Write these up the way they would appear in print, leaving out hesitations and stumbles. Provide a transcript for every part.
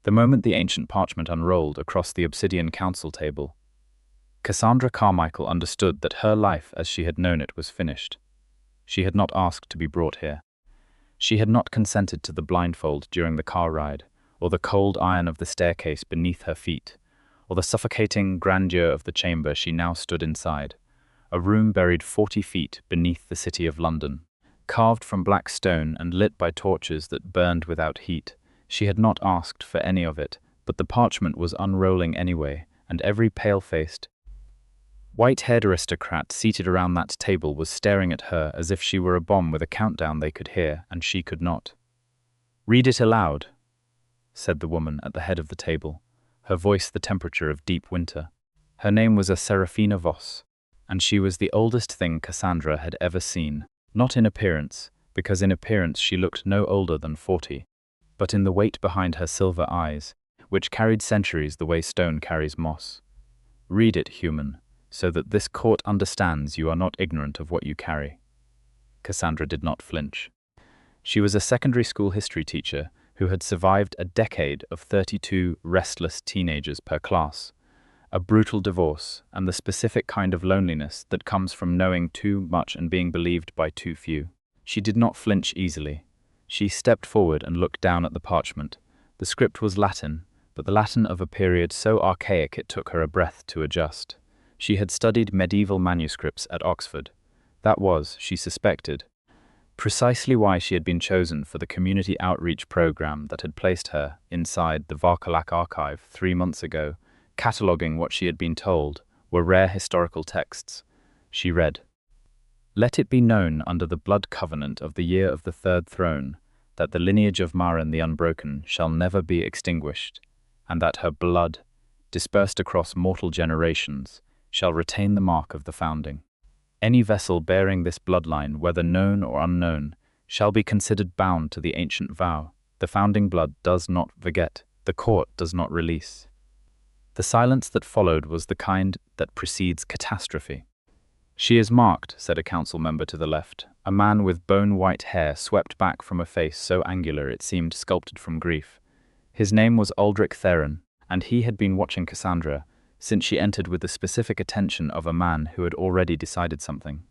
The moment the ancient parchment unrolled across the obsidian council table, Cassandra Carmichael understood that her life as she had known it was finished. She had not asked to be brought here. She had not consented to the blindfold during the car ride, or the cold iron of the staircase beneath her feet, or the suffocating grandeur of the chamber she now stood inside, a room buried 40 feet beneath the city of London. Carved from black stone and lit by torches that burned without heat, she had not asked for any of it, but the parchment was unrolling anyway, and every pale-faced, white-haired aristocrat seated around that table was staring at her as if she were a bomb with a countdown they could hear and she could not. "Read it aloud," said the woman at the head of the table, her voice the temperature of deep winter. Her name was Serafina Voss, and she was the oldest thing Cassandra had ever seen. Not in appearance, because in appearance she looked no older than 40, but in the weight behind her silver eyes, which carried centuries the way stone carries moss. "Read it, human, so that this court understands you are not ignorant of what you carry." Cassandra did not flinch. She was a secondary school history teacher who had survived a decade of 32 restless teenagers per class, a brutal divorce, and the specific kind of loneliness that comes from knowing too much and being believed by too few. She did not flinch easily. She stepped forward and looked down at the parchment. The script was Latin, but the Latin of a period so archaic it took her a breath to adjust. She had studied medieval manuscripts at Oxford. That was, she suspected, precisely why she had been chosen for the community outreach program that had placed her inside the Varcolac archive 3 months ago, cataloguing what she had been told were rare historical texts. She read, "Let it be known under the blood covenant of the year of the third throne, that the lineage of Maren the Unbroken shall never be extinguished, and that her blood, dispersed across mortal generations, shall retain the mark of the founding. Any vessel bearing this bloodline, whether known or unknown, shall be considered bound to the ancient vow. The founding blood does not forget, the court does not release." The silence that followed was the kind that precedes catastrophe. "She is marked," said a council member to the left, a man with bone-white hair swept back from a face so angular it seemed sculpted from grief. His name was Aldrich Theron, and he had been watching Cassandra since she entered with the specific attention of a man who had already decided something.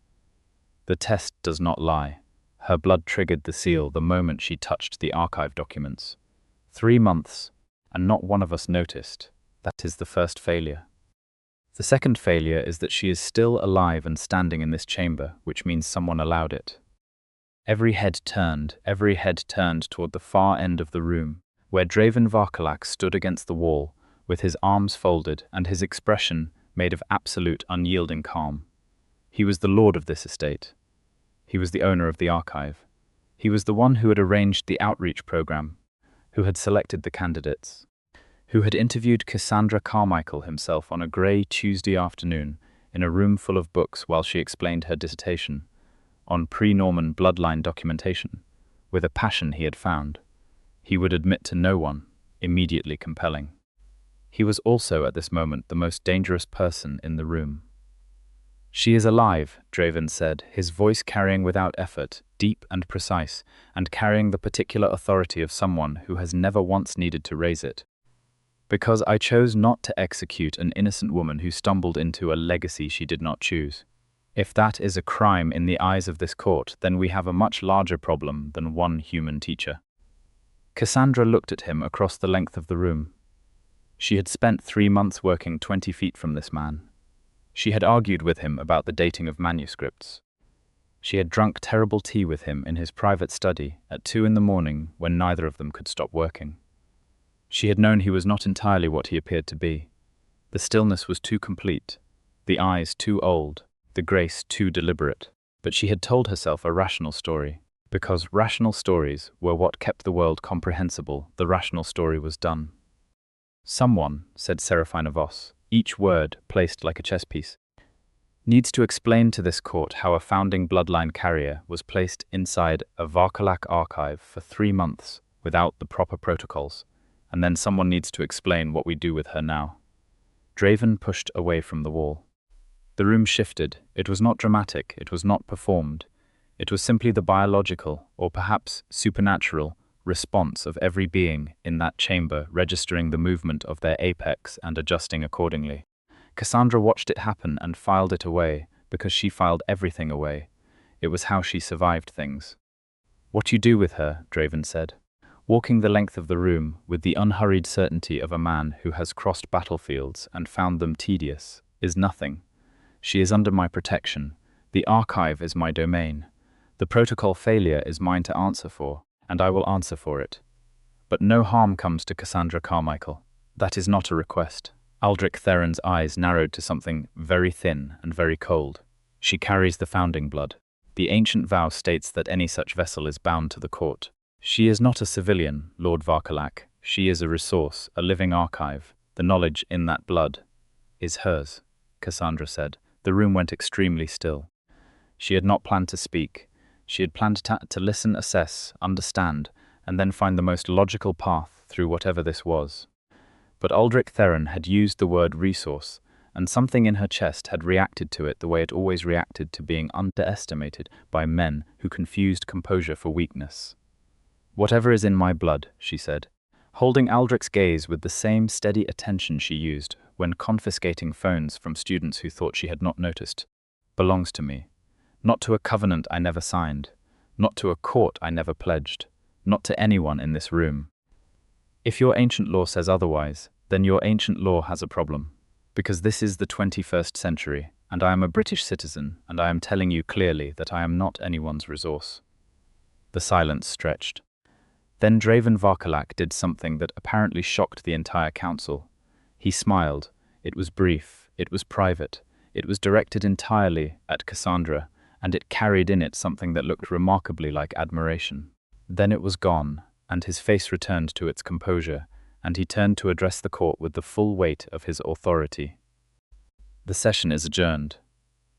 The test does not lie. Her blood triggered the seal the moment she touched the archive documents. 3 months, and not one of us noticed. That is the first failure. The second failure is that she is still alive and standing in this chamber, which means someone allowed it. Every head turned toward the far end of the room, where Draven Varcolac stood against the wall, with his arms folded and his expression made of absolute unyielding calm. He was the lord of this estate. He was the owner of the archive. He was the one who had arranged the outreach program, who had selected the candidates, who had interviewed Cassandra Carmichael himself on a grey Tuesday afternoon in a room full of books while she explained her dissertation on pre-Norman bloodline documentation, with a passion he had found. He would admit to no one, immediately compelling. He was also at this moment the most dangerous person in the room. "She is alive," Draven said, his voice carrying without effort, deep and precise, and carrying the particular authority of someone who has never once needed to raise it. "Because I chose not to execute an innocent woman who stumbled into a legacy she did not choose. If that is a crime in the eyes of this court, then we have a much larger problem than one human teacher." Cassandra looked at him across the length of the room. She had spent 3 months working 20 feet from this man. She had argued with him about the dating of manuscripts. She had drunk terrible tea with him in his private study at 2 in the morning when neither of them could stop working. She had known he was not entirely what he appeared to be. The stillness was too complete, the eyes too old, the grace too deliberate. But she had told herself a rational story. Because rational stories were what kept the world comprehensible, the rational story was done. "Someone," said Serafina Voss, each word placed like a chess piece, "needs to explain to this court how a founding bloodline carrier was placed inside a Varcolac archive for 3 months without the proper protocols, and then someone needs to explain what we do with her now." Draven pushed away from the wall. The room shifted. It was not dramatic, it was not performed. It was simply the biological, or perhaps supernatural, response of every being in that chamber, registering the movement of their apex and adjusting accordingly. Cassandra watched it happen and filed it away, because she filed everything away. It was how she survived things. "What you do with her," Draven said, walking the length of the room with the unhurried certainty of a man who has crossed battlefields and found them tedious, "is nothing. She is under my protection. The archive is my domain. The protocol failure is mine to answer for, and I will answer for it. But no harm comes to Cassandra Carmichael. That is not a request." Aldrich Theron's eyes narrowed to something very thin and very cold. "She carries the founding blood. The ancient vow states that any such vessel is bound to the court. She is not a civilian, Lord Varcolac. She is a resource, a living archive. The knowledge in that blood is hers," Cassandra said. The room went extremely still. She had not planned to speak. She had planned to listen, assess, understand, and then find the most logical path through whatever this was. But Aldrich Theron had used the word resource, and something in her chest had reacted to it the way it always reacted to being underestimated by men who confused composure for weakness. "Whatever is in my blood," she said, holding Aldrich's gaze with the same steady attention she used when confiscating phones from students who thought she had not noticed, "belongs to me. Not to a covenant I never signed, not to a court I never pledged, not to anyone in this room. If your ancient law says otherwise, then your ancient law has a problem, because this is the 21st century, and I am a British citizen, and I am telling you clearly that I am not anyone's resource." The silence stretched. Then Draven Varcolac did something that apparently shocked the entire council. He smiled. It was brief, it was private, it was directed entirely at Cassandra, and it carried in it something that looked remarkably like admiration. Then it was gone, and his face returned to its composure, and he turned to address the court with the full weight of his authority. "The session is adjourned.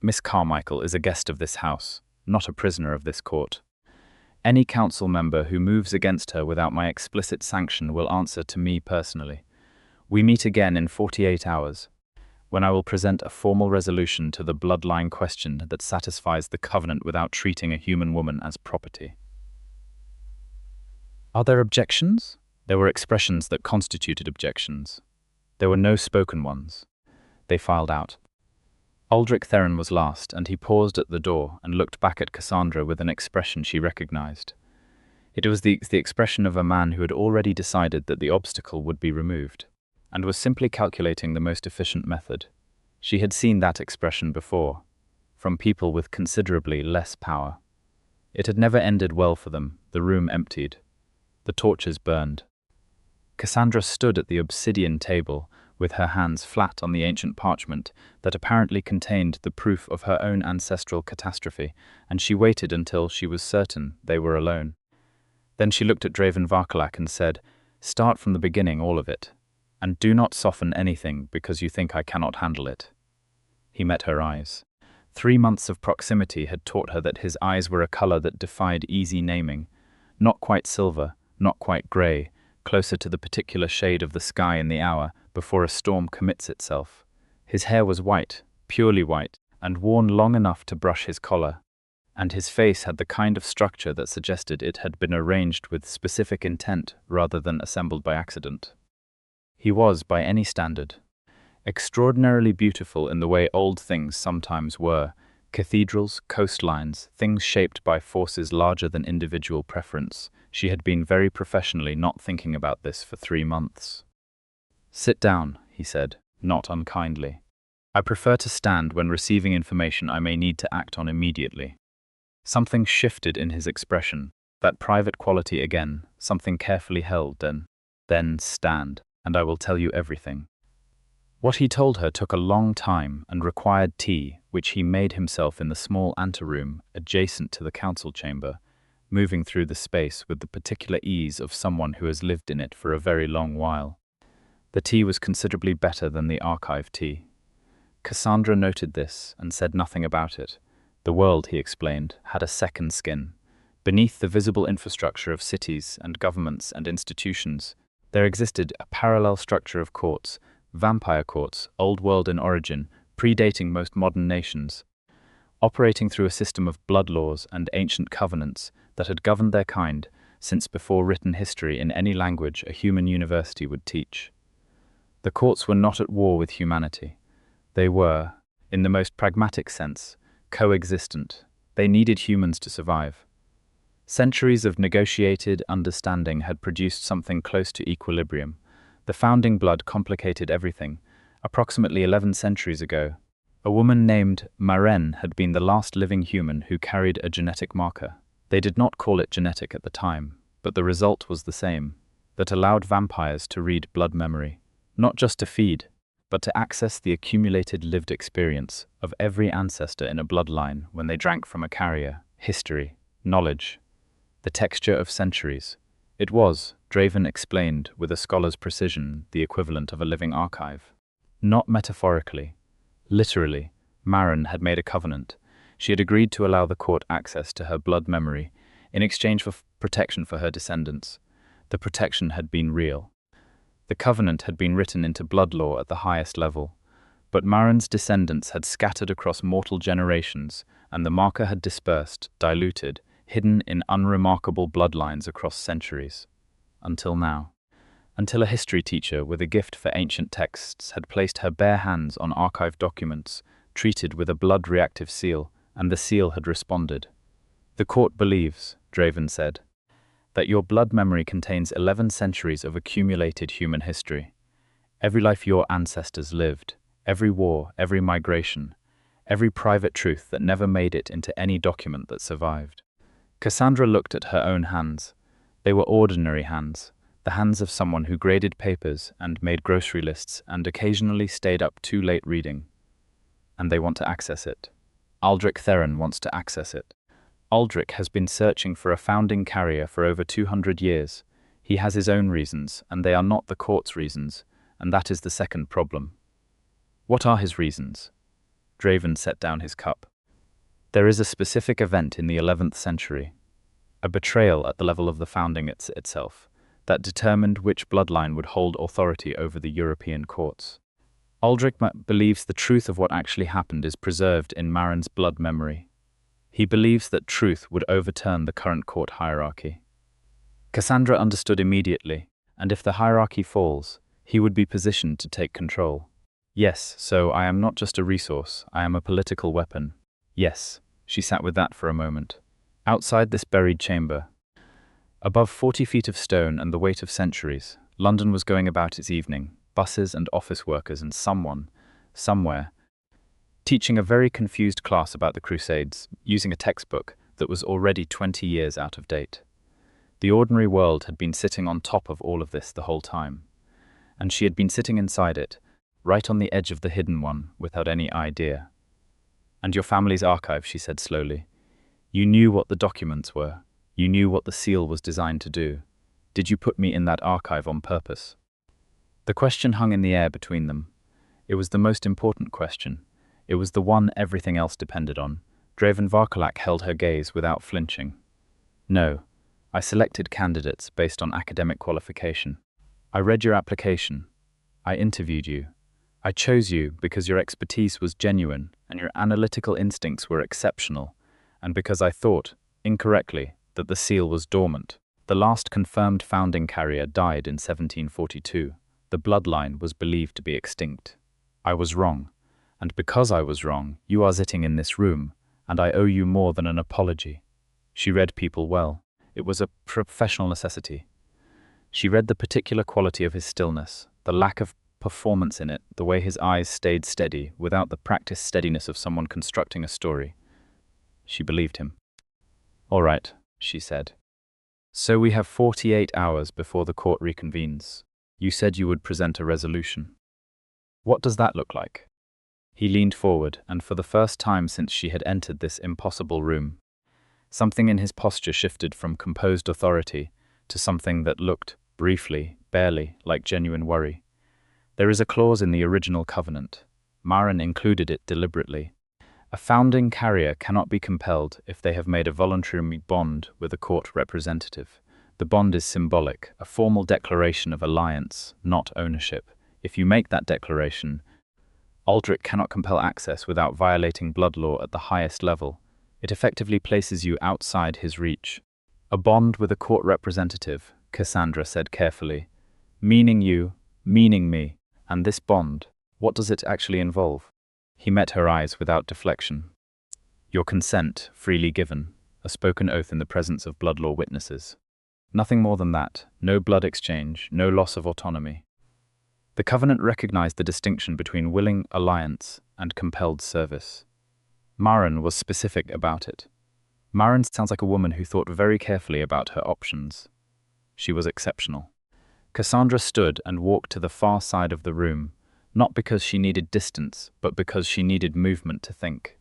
Miss Carmichael is a guest of this house, not a prisoner of this court. Any council member who moves against her without my explicit sanction will answer to me personally. We meet again in 48 hours, when I will present a formal resolution to the bloodline question that satisfies the covenant without treating a human woman as property." "Are there objections?" There were expressions that constituted objections. There were no spoken ones. They filed out. Aldrich Theron was last, and he paused at the door and looked back at Cassandra with an expression she recognized. It was the expression of a man who had already decided that the obstacle would be removed, and was simply calculating the most efficient method. She had seen that expression before, from people with considerably less power. It had never ended well for them. The room emptied. The torches burned. Cassandra stood at the obsidian table, with her hands flat on the ancient parchment that apparently contained the proof of her own ancestral catastrophe, and she waited until she was certain they were alone. Then she looked at Draven Varcolac and said, "Start from the beginning, all of it, and do not soften anything because you think I cannot handle it." He met her eyes. 3 months of proximity had taught her that his eyes were a color that defied easy naming. Not quite silver, not quite grey, closer to the particular shade of the sky in the hour before a storm commits itself. His hair was white, purely white, and worn long enough to brush his collar, and his face had the kind of structure that suggested it had been arranged with specific intent rather than assembled by accident. He was, by any standard, extraordinarily beautiful in the way old things sometimes were: cathedrals, coastlines, things shaped by forces larger than individual preference. She had been very professionally not thinking about this for 3 months. "Sit down," he said, not unkindly. "I prefer to stand when receiving information I may need to act on immediately." Something shifted in his expression, that private quality again, something carefully held. Then stand, and I will tell you everything." What he told her took a long time and required tea, which he made himself in the small anteroom adjacent to the council chamber, moving through the space with the particular ease of someone who has lived in it for a very long while. The tea was considerably better than the archive tea. Cassandra noted this and said nothing about it. The world, he explained, had a second skin. Beneath the visible infrastructure of cities and governments and institutions, there existed a parallel structure of courts, vampire courts, old world in origin, predating most modern nations, operating through a system of blood laws and ancient covenants that had governed their kind since before written history in any language a human university would teach. The courts were not at war with humanity. They were, in the most pragmatic sense, coexistent. They needed humans to survive. Centuries of negotiated understanding had produced something close to equilibrium. The founding blood complicated everything. Approximately 11 centuries ago, a woman named Maren had been the last living human who carried a genetic marker. They did not call it genetic at the time, but the result was the same, that allowed vampires to read blood memory, not just to feed, but to access the accumulated lived experience of every ancestor in a bloodline when they drank from a carrier, history, knowledge, the texture of centuries. It was, Draven explained with a scholar's precision, the equivalent of a living archive. Not metaphorically. Literally, Maren had made a covenant. She had agreed to allow the court access to her blood memory in exchange for protection for her descendants. The protection had been real. The covenant had been written into blood law at the highest level, but Maren's descendants had scattered across mortal generations, and the marker had dispersed, diluted, hidden in unremarkable bloodlines across centuries. Until now. Until a history teacher with a gift for ancient texts had placed her bare hands on archived documents, treated with a blood-reactive seal, and the seal had responded. The court believes, Draven said, that your blood memory contains 11 centuries of accumulated human history. Every life your ancestors lived, every war, every migration, every private truth that never made it into any document that survived. Cassandra looked at her own hands. They were ordinary hands, the hands of someone who graded papers and made grocery lists and occasionally stayed up too late reading. And they want to access it. Aldrich Theron wants to access it. Aldrich has been searching for a founding carrier for over 200 years. He has his own reasons, and they are not the court's reasons, and that is the second problem. What are his reasons? Draven set down his cup. There is a specific event in the 11th century, a betrayal at the level of the founding itself, that determined which bloodline would hold authority over the European courts. Aldrich believes the truth of what actually happened is preserved in Maren's blood memory. He believes that truth would overturn the current court hierarchy. Cassandra understood immediately, and if the hierarchy falls, he would be positioned to take control. Yes, so I am not just a resource, I am a political weapon. Yes, she sat with that for a moment. Outside this buried chamber, above 40 feet of stone and the weight of centuries, London was going about its evening, buses and office workers and someone, somewhere, teaching a very confused class about the Crusades, using a textbook that was already 20 years out of date. The ordinary world had been sitting on top of all of this the whole time, and she had been sitting inside it, right on the edge of the hidden one, without any idea. And your family's archive, she said slowly. You knew what the documents were. You knew what the seal was designed to do. Did you put me in that archive on purpose? The question hung in the air between them. It was the most important question. It was the one everything else depended on. Draven Varcolac held her gaze without flinching. No, I selected candidates based on academic qualification. I read your application. I interviewed you. I chose you because your expertise was genuine and your analytical instincts were exceptional, and because I thought, incorrectly, that the seal was dormant. The last confirmed founding carrier died in 1742. The bloodline was believed to be extinct. I was wrong, and because I was wrong, you are sitting in this room, and I owe you more than an apology. She read people well. It was a professional necessity. She read the particular quality of his stillness, the lack of performance in it, the way his eyes stayed steady, without the practiced steadiness of someone constructing a story. She believed him. All right, she said. So we have 48 hours before the court reconvenes. You said you would present a resolution. What does that look like? He leaned forward, and for the first time since she had entered this impossible room, something in his posture shifted from composed authority to something that looked, briefly, barely, like genuine worry. There is a clause in the original covenant. Maren included it deliberately. A founding carrier cannot be compelled if they have made a voluntary bond with a court representative. The bond is symbolic, a formal declaration of alliance, not ownership. If you make that declaration, Aldrich cannot compel access without violating blood law at the highest level. It effectively places you outside his reach. A bond with a court representative, Cassandra said carefully. Meaning you, meaning me, and this bond, what does it actually involve? He met her eyes without deflection. Your consent, freely given, a spoken oath in the presence of blood law witnesses. Nothing more than that, no blood exchange, no loss of autonomy. The covenant recognized the distinction between willing alliance and compelled service. Maren was specific about it. Maren sounds like a woman who thought very carefully about her options. She was exceptional. Cassandra stood and walked to the far side of the room, not because she needed distance, but because she needed movement to think.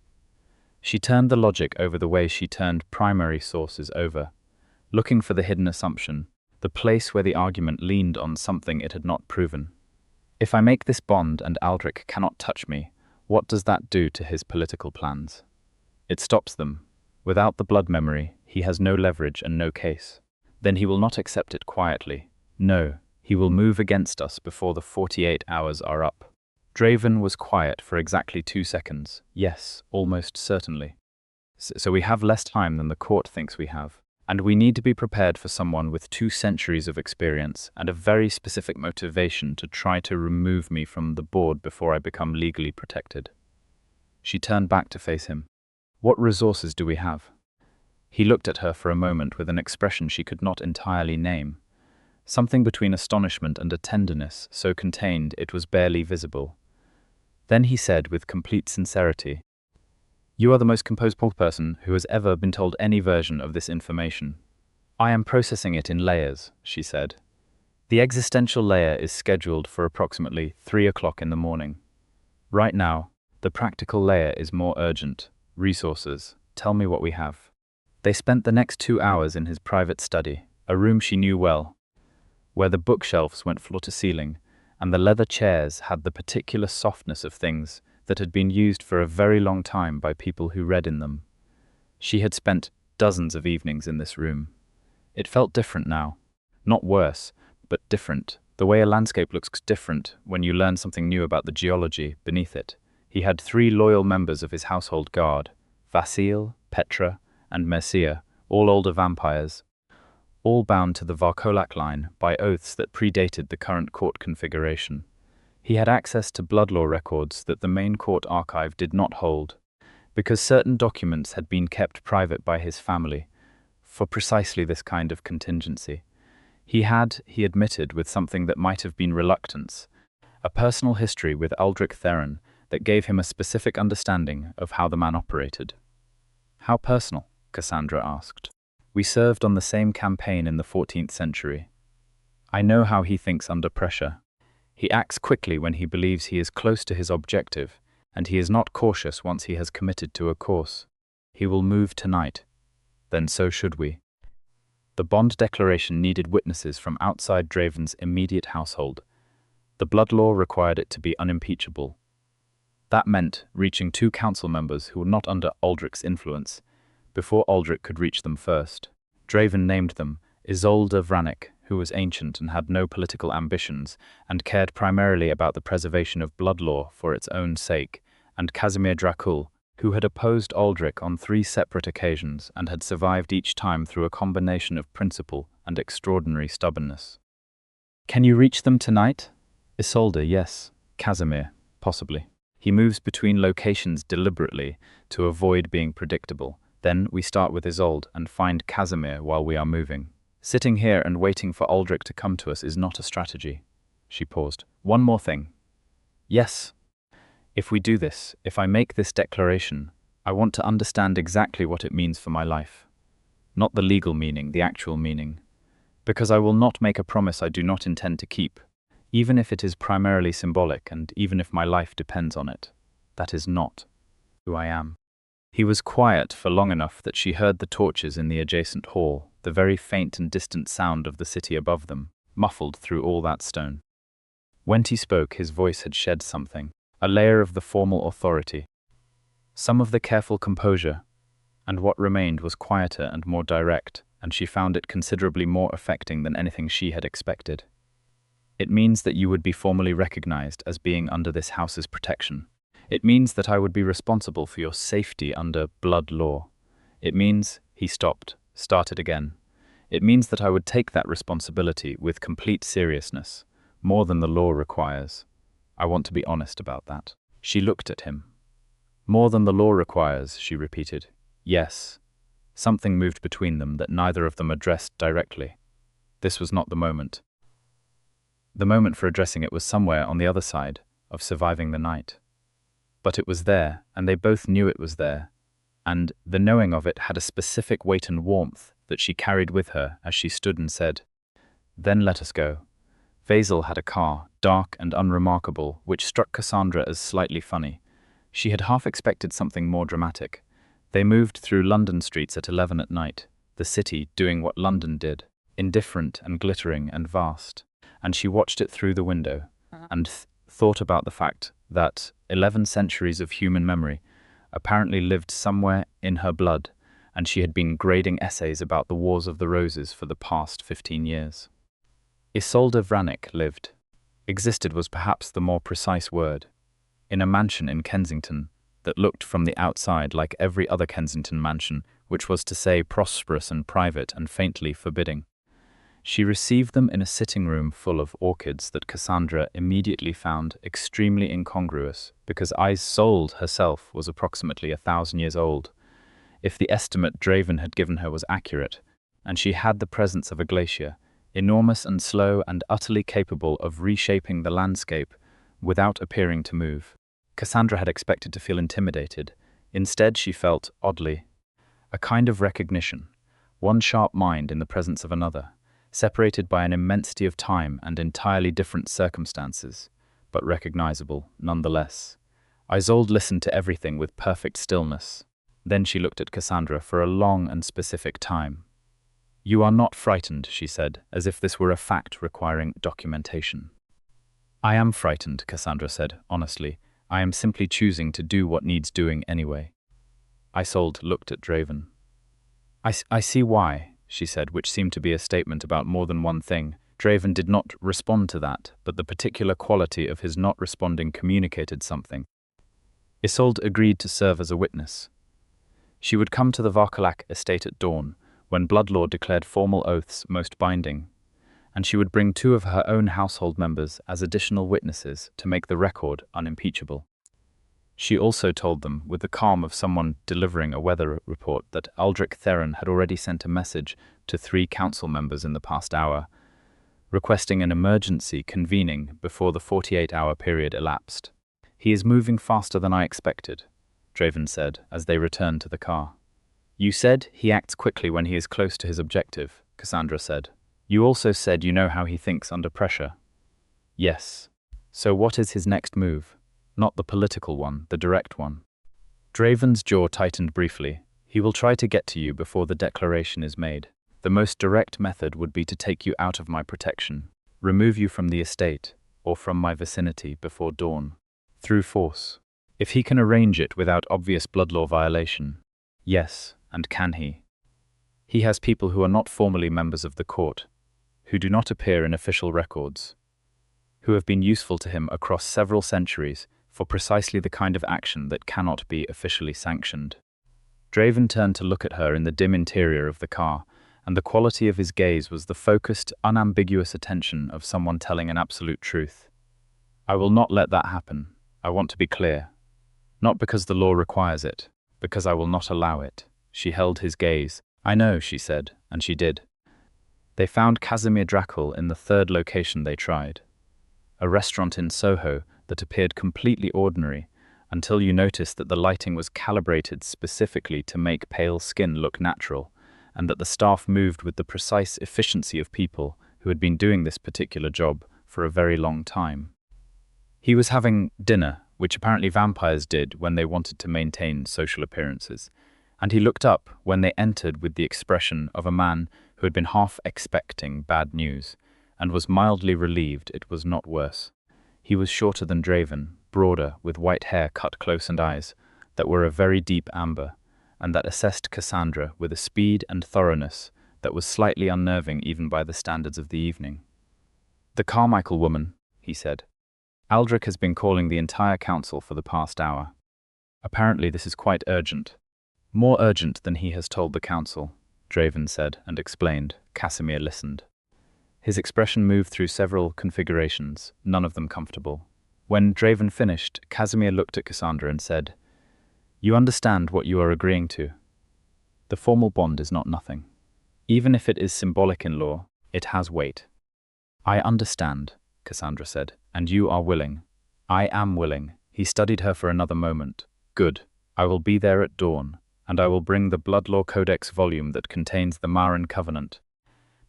She turned the logic over the way she turned primary sources over, looking for the hidden assumption, the place where the argument leaned on something it had not proven. If I make this bond and Aldrich cannot touch me, what does that do to his political plans? It stops them. Without the blood memory, he has no leverage and no case. Then he will not accept it quietly. No, he will move against us before the 48 hours are up. Draven was quiet for exactly 2 seconds. Yes, almost certainly. So we have less time than the court thinks we have. And we need to be prepared for someone with 2 centuries of experience and a very specific motivation to try to remove me from the board before I become legally protected. She turned back to face him. What resources do we have? He looked at her for a moment with an expression she could not entirely name. Something between astonishment and a tenderness, so contained it was barely visible. Then he said with complete sincerity, "You are the most composed person who has ever been told any version of this information. I am processing it in layers," she said. The existential layer is scheduled for approximately 3 o'clock in the morning. Right now, the practical layer is more urgent. Resources. Tell me what we have. They spent the next 2 hours in his private study, a room she knew well, where the bookshelves went floor to ceiling, and the leather chairs had the particular softness of things that had been used for a very long time by people who read in them. She had spent dozens of evenings in this room. It felt different now. Not worse, but different. The way a landscape looks different when you learn something new about the geology beneath it. He had 3 loyal members of his household guard, Vasil, Petra, and Mercia, all older vampires, all bound to the Varcolac line by oaths that predated the current court configuration. He had access to blood law records that the main court archive did not hold, because certain documents had been kept private by his family, for precisely this kind of contingency. He admitted with something that might have been reluctance, a personal history with Aldrich Theron that gave him a specific understanding of how the man operated. How personal? Cassandra asked. We served on the same campaign in the 14th century. I know how he thinks under pressure. He acts quickly when he believes he is close to his objective, and he is not cautious once he has committed to a course. He will move tonight. Then so should we. The bond declaration needed witnesses from outside Draven's immediate household. The blood law required it to be unimpeachable. That meant reaching 2 council members who were not under Aldrich's influence, before Aldrich could reach them first. Draven named them Isolde Vranek, who was ancient and had no political ambitions, and cared primarily about the preservation of blood law for its own sake, and Casimir Dracul, who had opposed Aldrich on 3 separate occasions and had survived each time through a combination of principle and extraordinary stubbornness. Can you reach them tonight? Isolde, yes. Casimir, possibly. He moves between locations deliberately to avoid being predictable. Then we start with Isolde and find Casimir while we are moving. Sitting here and waiting for Aldrich to come to us is not a strategy. She paused. One more thing. Yes. If we do this, if I make this declaration, I want to understand exactly what it means for my life. Not the legal meaning, the actual meaning. Because I will not make a promise I do not intend to keep, even if it is primarily symbolic and even if my life depends on it. That is not who I am. He was quiet for long enough that she heard the torches in the adjacent hall, the very faint and distant sound of the city above them, muffled through all that stone. When he spoke, his voice had shed something, a layer of the formal authority, some of the careful composure, and what remained was quieter and more direct, and she found it considerably more affecting than anything she had expected. It means that you would be formally recognized as being under this house's protection. It means that I would be responsible for your safety under blood law. It means, he stopped, started again. It means that I would take that responsibility with complete seriousness, more than the law requires. I want to be honest about that." She looked at him. "More than the law requires," she repeated. "Yes." Something moved between them that neither of them addressed directly. This was not the moment. The moment for addressing it was somewhere on the other side of surviving the night. But it was there, and they both knew it was there, and the knowing of it had a specific weight and warmth that she carried with her as she stood and said, "Then let us go." Vasil had a car, dark and unremarkable, which struck Cassandra as slightly funny. She had half expected something more dramatic. They moved through London streets at 11 at night, the city doing what London did, indifferent and glittering and vast. And she watched it through the window and thought about the fact that 11 centuries of human memory apparently lived somewhere in her blood, and she had been grading essays about the Wars of the Roses for the past 15 years. Isolde Vranic lived. Existed was perhaps the more precise word. In a mansion in Kensington that looked from the outside like every other Kensington mansion, which was to say prosperous and private and faintly forbidding. She received them in a sitting room full of orchids that Cassandra immediately found extremely incongruous, because Isolde herself was approximately 1,000 years old, if the estimate Draven had given her was accurate, and she had the presence of a glacier, enormous and slow and utterly capable of reshaping the landscape without appearing to move. Cassandra had expected to feel intimidated. Instead, she felt, oddly, a kind of recognition, one sharp mind in the presence of another, separated by an immensity of time and entirely different circumstances, but recognizable nonetheless. Isolde listened to everything with perfect stillness. Then she looked at Cassandra for a long and specific time. "You are not frightened," she said, as if this were a fact requiring documentation. "I am frightened," Cassandra said, honestly. "I am simply choosing to do what needs doing anyway." Isolde looked at Draven. I see why," she said, which seemed to be a statement about more than one thing. Draven did not respond to that, but the particular quality of his not responding communicated something. Isolde agreed to serve as a witness. She would come to the Varcolac estate at dawn, when Bloodlaw declared formal oaths most binding, and she would bring 2 of her own household members as additional witnesses to make the record unimpeachable. She also told them, with the calm of someone delivering a weather report, that Aldrich Theron had already sent a message to 3 council members in the past hour, requesting an emergency convening before the 48-hour period elapsed. "He is moving faster than I expected," Draven said, as they returned to the car. "You said he acts quickly when he is close to his objective," Cassandra said. "You also said you know how he thinks under pressure." "Yes. So what is his next move? Not the political one, the direct one." Draven's jaw tightened briefly. "He will try to get to you before the declaration is made. The most direct method would be to take you out of my protection, remove you from the estate, or from my vicinity before dawn. Through force. If he can arrange it without obvious blood law violation. Yes, and can he? He has people who are not formally members of the court, who do not appear in official records, who have been useful to him across several centuries for precisely the kind of action that cannot be officially sanctioned." Draven turned to look at her in the dim interior of the car, and the quality of his gaze was the focused, unambiguous attention of someone telling an absolute truth. "I will not let that happen. I want to be clear. Not because the law requires it, because I will not allow it." She held his gaze. "I know," she said, and she did. They found Casimir Drackle in the 3rd location they tried, a restaurant in Soho that appeared completely ordinary until you noticed that the lighting was calibrated specifically to make pale skin look natural, and that the staff moved with the precise efficiency of people who had been doing this particular job for a very long time. He was having dinner, which apparently vampires did when they wanted to maintain social appearances, and he looked up when they entered with the expression of a man who had been half expecting bad news, and was mildly relieved it was not worse. He was shorter than Draven, broader, with white hair cut close and eyes that were a very deep amber, and that assessed Cassandra with a speed and thoroughness that was slightly unnerving even by the standards of the evening. "The Carmichael woman," he said. "Aldrich has been calling the entire council for the past hour. Apparently this is quite urgent. More urgent than he has told the council. Draven said and explained. Casimir listened. His expression moved through several configurations, none of them comfortable. When Draven finished, Casimir looked at Cassandra and said, "You understand what you are agreeing to. The formal bond is not nothing. Even if it is symbolic in law, it has weight." "I understand," Cassandra said, "and you are willing." "I am willing." He studied her for another moment. "Good. I will be there at dawn, and I will bring the Blood Law Codex volume that contains the Marin Covenant.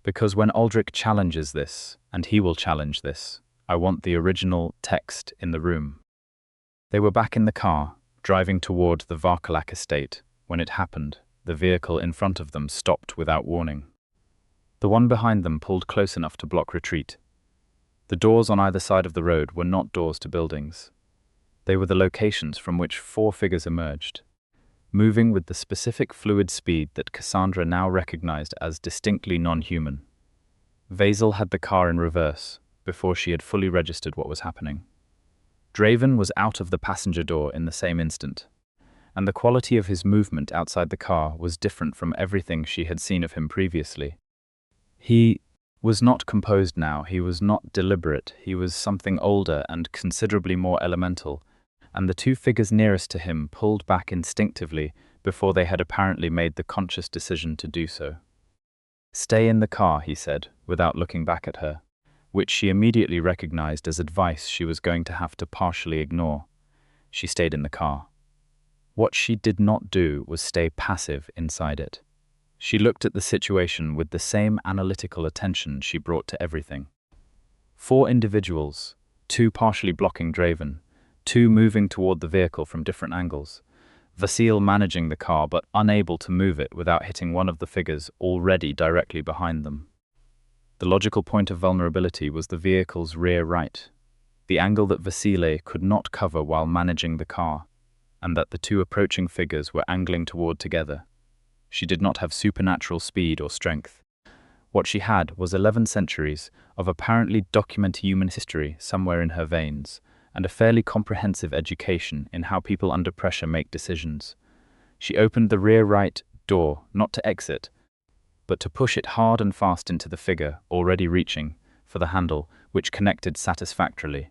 Because when Aldrich challenges this, and he will challenge this, I want the original text in the room." They were back in the car, driving toward the Varcolac estate. When it happened, the vehicle in front of them stopped without warning. The one behind them pulled close enough to block retreat. The doors on either side of the road were not doors to buildings. They were the locations from which 4 figures emerged, moving with the specific fluid speed that Cassandra now recognized as distinctly non-human. Vasil had the car in reverse before she had fully registered what was happening. Draven was out of the passenger door in the same instant, and the quality of his movement outside the car was different from everything she had seen of him previously. He was not composed now, he was not deliberate, he was something older and considerably more elemental, and the 2 figures nearest to him pulled back instinctively before they had apparently made the conscious decision to do so. "Stay in the car," he said, without looking back at her, which she immediately recognized as advice she was going to have to partially ignore. She stayed in the car. What she did not do was stay passive inside it. She looked at the situation with the same analytical attention she brought to everything. 4 individuals, 2 partially blocking Draven, 2 moving toward the vehicle from different angles. Vasil managing the car but unable to move it without hitting one of the figures already directly behind them. The logical point of vulnerability was the vehicle's rear right, the angle that Vasile could not cover while managing the car, and that the 2 approaching figures were angling toward together. She did not have supernatural speed or strength. What she had was 11 centuries of apparently documented human history somewhere in her veins, and a fairly comprehensive education in how people under pressure make decisions. She opened the rear right door, not to exit, but to push it hard and fast into the figure already reaching for the handle, which connected satisfactorily,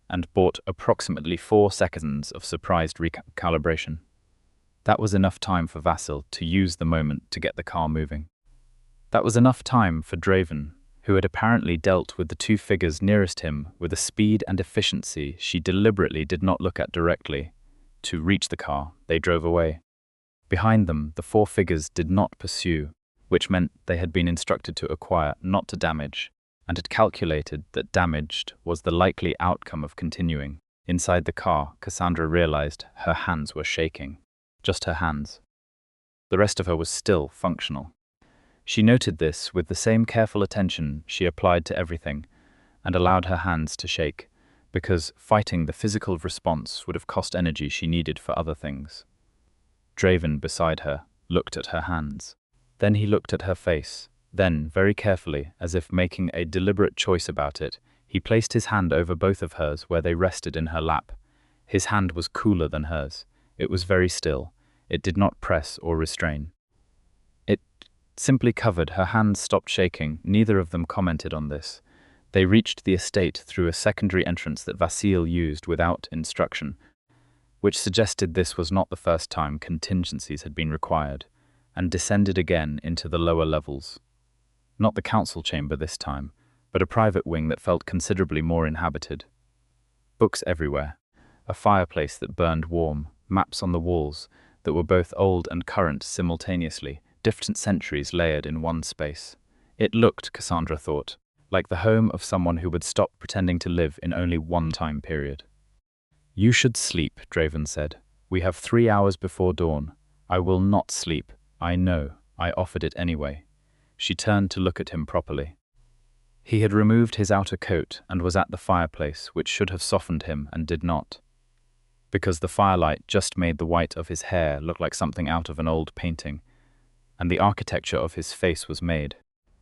and bought approximately 4 seconds of surprised recalibration. That was enough time for Vasil to use the moment to get the car moving. That was enough time for Draven, who had apparently dealt with the 2 figures nearest him with a speed and efficiency she deliberately did not look at directly. To reach the car, they drove away. Behind them, the 4 figures did not pursue, which meant they had been instructed to acquire, not to damage, and had calculated that damaged was the likely outcome of continuing. Inside the car, Cassandra realized her hands were shaking. Just her hands. The rest of her was still functional. She noted this with the same careful attention she applied to everything, and allowed her hands to shake, because fighting the physical response would have cost energy she needed for other things. Draven, beside her, looked at her hands. Then he looked at her face. Then, very carefully, as if making a deliberate choice about it, he placed his hand over both of hers where they rested in her lap. His hand was cooler than hers. It was very still. It did not press or restrain. It simply covered. Her hands stopped shaking. Neither of them commented on this. They reached the estate through a secondary entrance that Vasil used without instruction, which suggested this was not the first time contingencies had been required, and descended again into the lower levels. Not the council chamber this time, but a private wing that felt considerably more inhabited. Books everywhere, a fireplace that burned warm, maps on the walls that were both old and current simultaneously, different centuries layered in one space. It looked, Cassandra thought, like the home of someone who would stop pretending to live in only one time period. "You should sleep," Draven said. "We have 3 hours before dawn. I will not sleep. I know. I offered it anyway." She turned to look at him properly. He had removed his outer coat and was at the fireplace, which should have softened him and did not, because the firelight just made the white of his hair look like something out of an old painting, and the architecture of his face was made,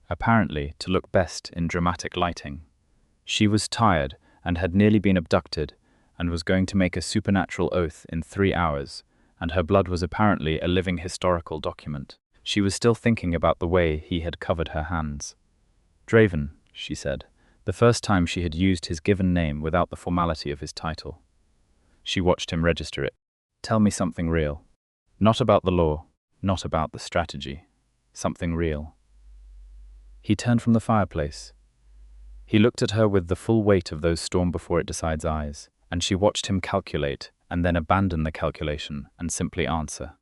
apparently, to look best in dramatic lighting. She was tired and had nearly been abducted and was going to make a supernatural oath in 3 hours, and her blood was apparently a living historical document. She was still thinking about the way he had covered her hands. Draven, she said, the first time she had used his given name without the formality of his title. She watched him register it. Tell me something real. Not about the law, not about the strategy. Something real. He turned from the fireplace. He looked at her with the full weight of those storm-before-it-decides eyes, and she watched him calculate and then abandon the calculation and simply answer.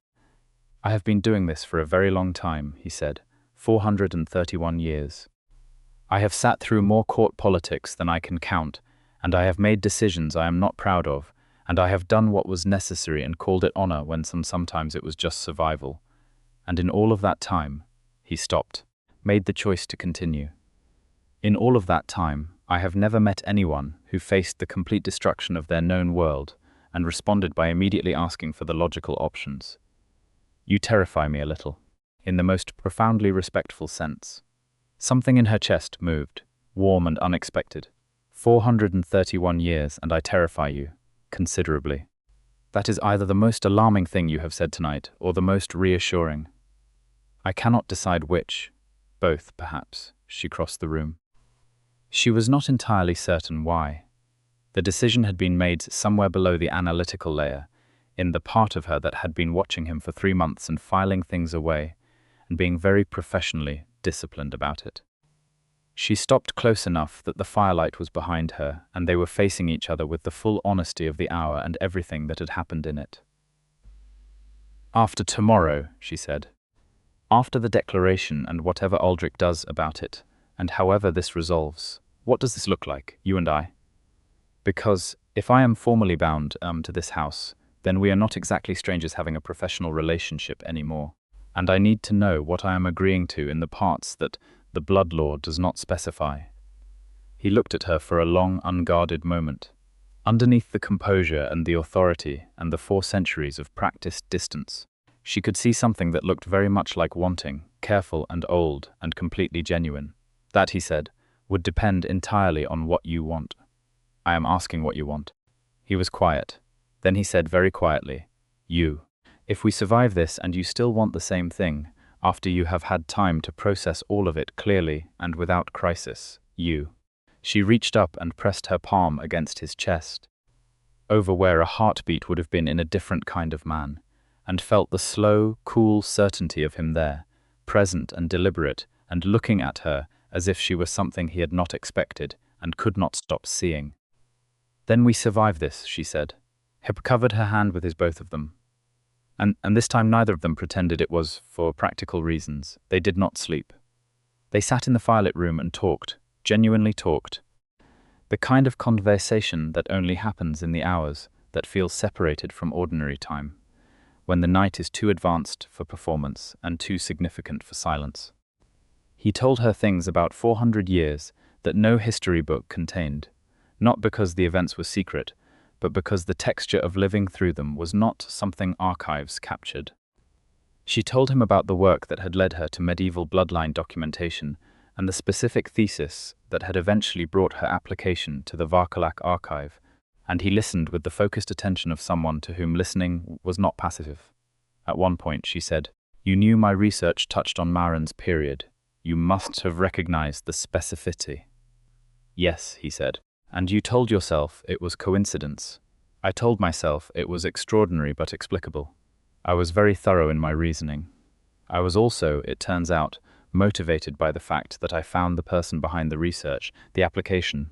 I have been doing this for a very long time, he said, 431 years. I have sat through more court politics than I can count, and I have made decisions I am not proud of, and I have done what was necessary and called it honor when sometimes it was just survival. And in all of that time, he stopped, made the choice to continue. In all of that time, I have never met anyone who faced the complete destruction of their known world and responded by immediately asking for the logical options. You terrify me a little, in the most profoundly respectful sense. Something in her chest moved, warm and unexpected. 431 years, and I terrify you, considerably. That is either the most alarming thing you have said tonight, or the most reassuring. I cannot decide which. Both, perhaps. She crossed the room. She was not entirely certain why. The decision had been made somewhere below the analytical layer, in the part of her that had been watching him for 3 months and filing things away, and being very professionally disciplined about it. She stopped close enough that the firelight was behind her, and they were facing each other with the full honesty of the hour and everything that had happened in it. After tomorrow, she said. After the declaration and whatever Aldrich does about it, and however this resolves, what does this look like, you and I? Because if I am formally bound to this house, then we are not exactly strangers having a professional relationship anymore, and I need to know what I am agreeing to in the parts that the blood law does not specify. He looked at her for a long, unguarded moment. Underneath the composure and the authority and the 4 centuries of practiced distance, she could see something that looked very much like wanting, careful and old and completely genuine. That, he said, would depend entirely on what you want. I am asking what you want. He was quiet. Then he said very quietly, you. If we survive this and you still want the same thing, after you have had time to process all of it clearly and without crisis, you. She reached up and pressed her palm against his chest, over where a heartbeat would have been in a different kind of man, and felt the slow, cool certainty of him there, present and deliberate, and looking at her as if she were something he had not expected and could not stop seeing. Then we survive this, she said. Hip covered her hand with his both of them. And this time neither of them pretended it was for practical reasons. They did not sleep. They sat in the firelit room and talked, genuinely talked. The kind of conversation that only happens in the hours that feel separated from ordinary time, when the night is too advanced for performance and too significant for silence. He told her things about 400 years that no history book contained, not because the events were secret, but because the texture of living through them was not something archives captured. She told him about the work that had led her to medieval bloodline documentation and the specific thesis that had eventually brought her application to the Varcolac archive, and he listened with the focused attention of someone to whom listening was not passive. At one point, she said, "You knew my research touched on Marin's period. You must have recognized the specificity." "Yes," he said. "And you told yourself it was coincidence. I told myself it was extraordinary but explicable. I was very thorough in my reasoning. I was also, it turns out, motivated by the fact that I found the person behind the research, the application,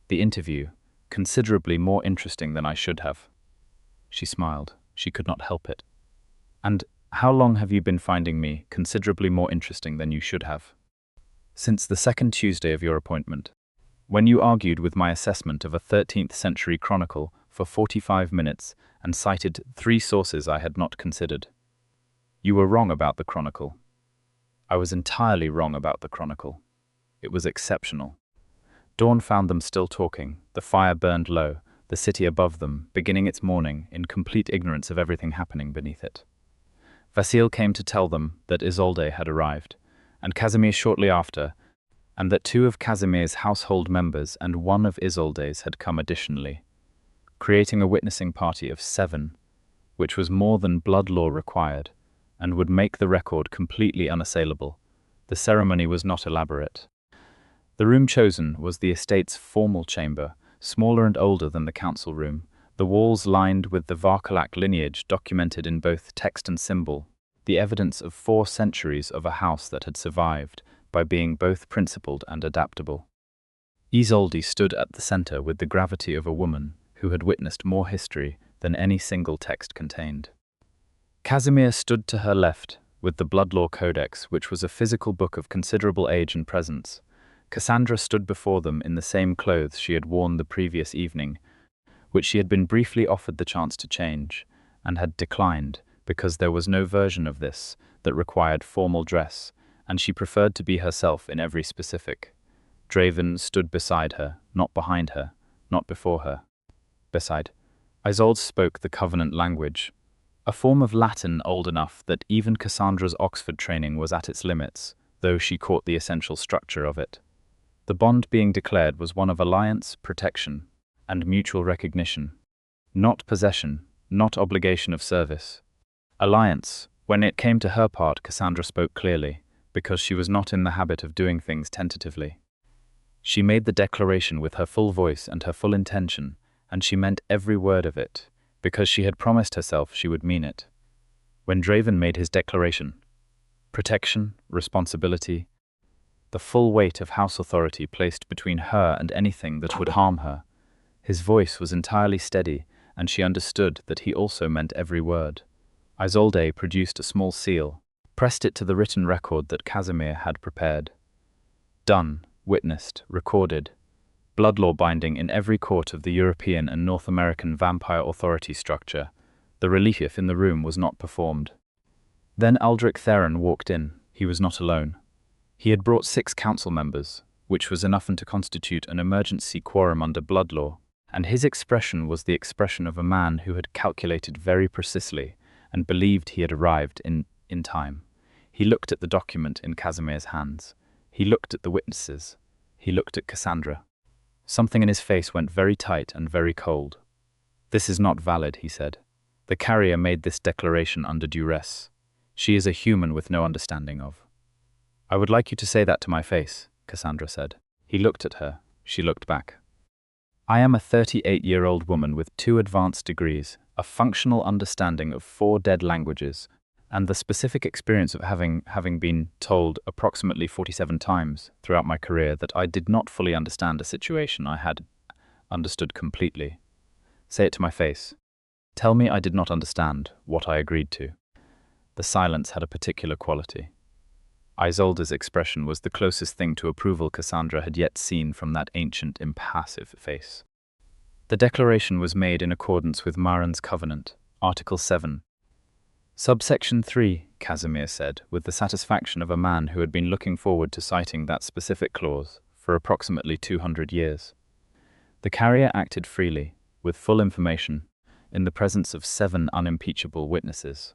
the interview, considerably more interesting than I should have." She smiled. She could not help it. "And how long have you been finding me considerably more interesting than you should have?" "Since the second Tuesday of your appointment, when you argued with my assessment of a 13th century chronicle for 45 minutes and cited 3 sources I had not considered. You were wrong about the chronicle." "I was entirely wrong about the chronicle. It was exceptional." Dawn found them still talking. The fire burned low, the city above them, beginning its morning in complete ignorance of everything happening beneath it. Vasile came to tell them that Isolde had arrived, and Casimir shortly after, and that 2 of Casimir's household members and 1 of Isolde's had come additionally, creating a witnessing party of 7, which was more than blood law required, and would make the record completely unassailable. The ceremony was not elaborate. The room chosen was the estate's formal chamber, smaller and older than the council room, the walls lined with the Varcolac lineage documented in both text and symbol, the evidence of 4 centuries of a house that had survived by being both principled and adaptable. Isolde stood at the center with the gravity of a woman who had witnessed more history than any single text contained. Casimir stood to her left with the Blood Law Codex, which was a physical book of considerable age and presence. Cassandra stood before them in the same clothes she had worn the previous evening, which she had been briefly offered the chance to change, and had declined because there was no version of this that required formal dress, and she preferred to be herself in every specific. Draven stood beside her, not behind her, not before her. Beside. Isolde spoke the Covenant language, a form of Latin old enough that even Cassandra's Oxford training was at its limits, though she caught the essential structure of it. The bond being declared was one of alliance, protection, and mutual recognition. Not possession, not obligation of service. Alliance. When it came to her part, Cassandra spoke clearly, because she was not in the habit of doing things tentatively. She made the declaration with her full voice and her full intention, and she meant every word of it, because she had promised herself she would mean it. When Draven made his declaration, protection, responsibility, the full weight of house authority placed between her and anything that would harm her, his voice was entirely steady, and she understood that he also meant every word. Isolde produced a small seal, pressed it to the written record that Casimir had prepared. Done, witnessed, recorded. Blood law binding in every court of the European and North American vampire authority structure. The relief in the room was not performed. Then Aldrich Theron walked in. He was not alone. He had brought 6 council members, which was enough to constitute an emergency quorum under blood law, and his expression was the expression of a man who had calculated very precisely and believed he had arrived in time. He looked at the document in Casimir's hands. He looked at the witnesses. He looked at Cassandra. Something in his face went very tight and very cold. "This is not valid," he said. "The carrier made this declaration under duress. She is a human with no understanding of." "I would like you to say that to my face," Cassandra said. He looked at her. She looked back. "I am a 38-year-old woman with 2 advanced degrees, a functional understanding of 4 dead languages, and the specific experience of having been told approximately 47 times throughout my career that I did not fully understand a situation I had understood completely. Say it to my face. Tell me I did not understand what I agreed to." The silence had a particular quality. Isolde's expression was the closest thing to approval Cassandra had yet seen from that ancient, impassive face. The declaration was made in accordance with Maran's Covenant, Article 7. Subsection 3, Casimir said, with the satisfaction of a man who had been looking forward to citing that specific clause for approximately 200 years. The carrier acted freely, with full information, in the presence of 7 unimpeachable witnesses.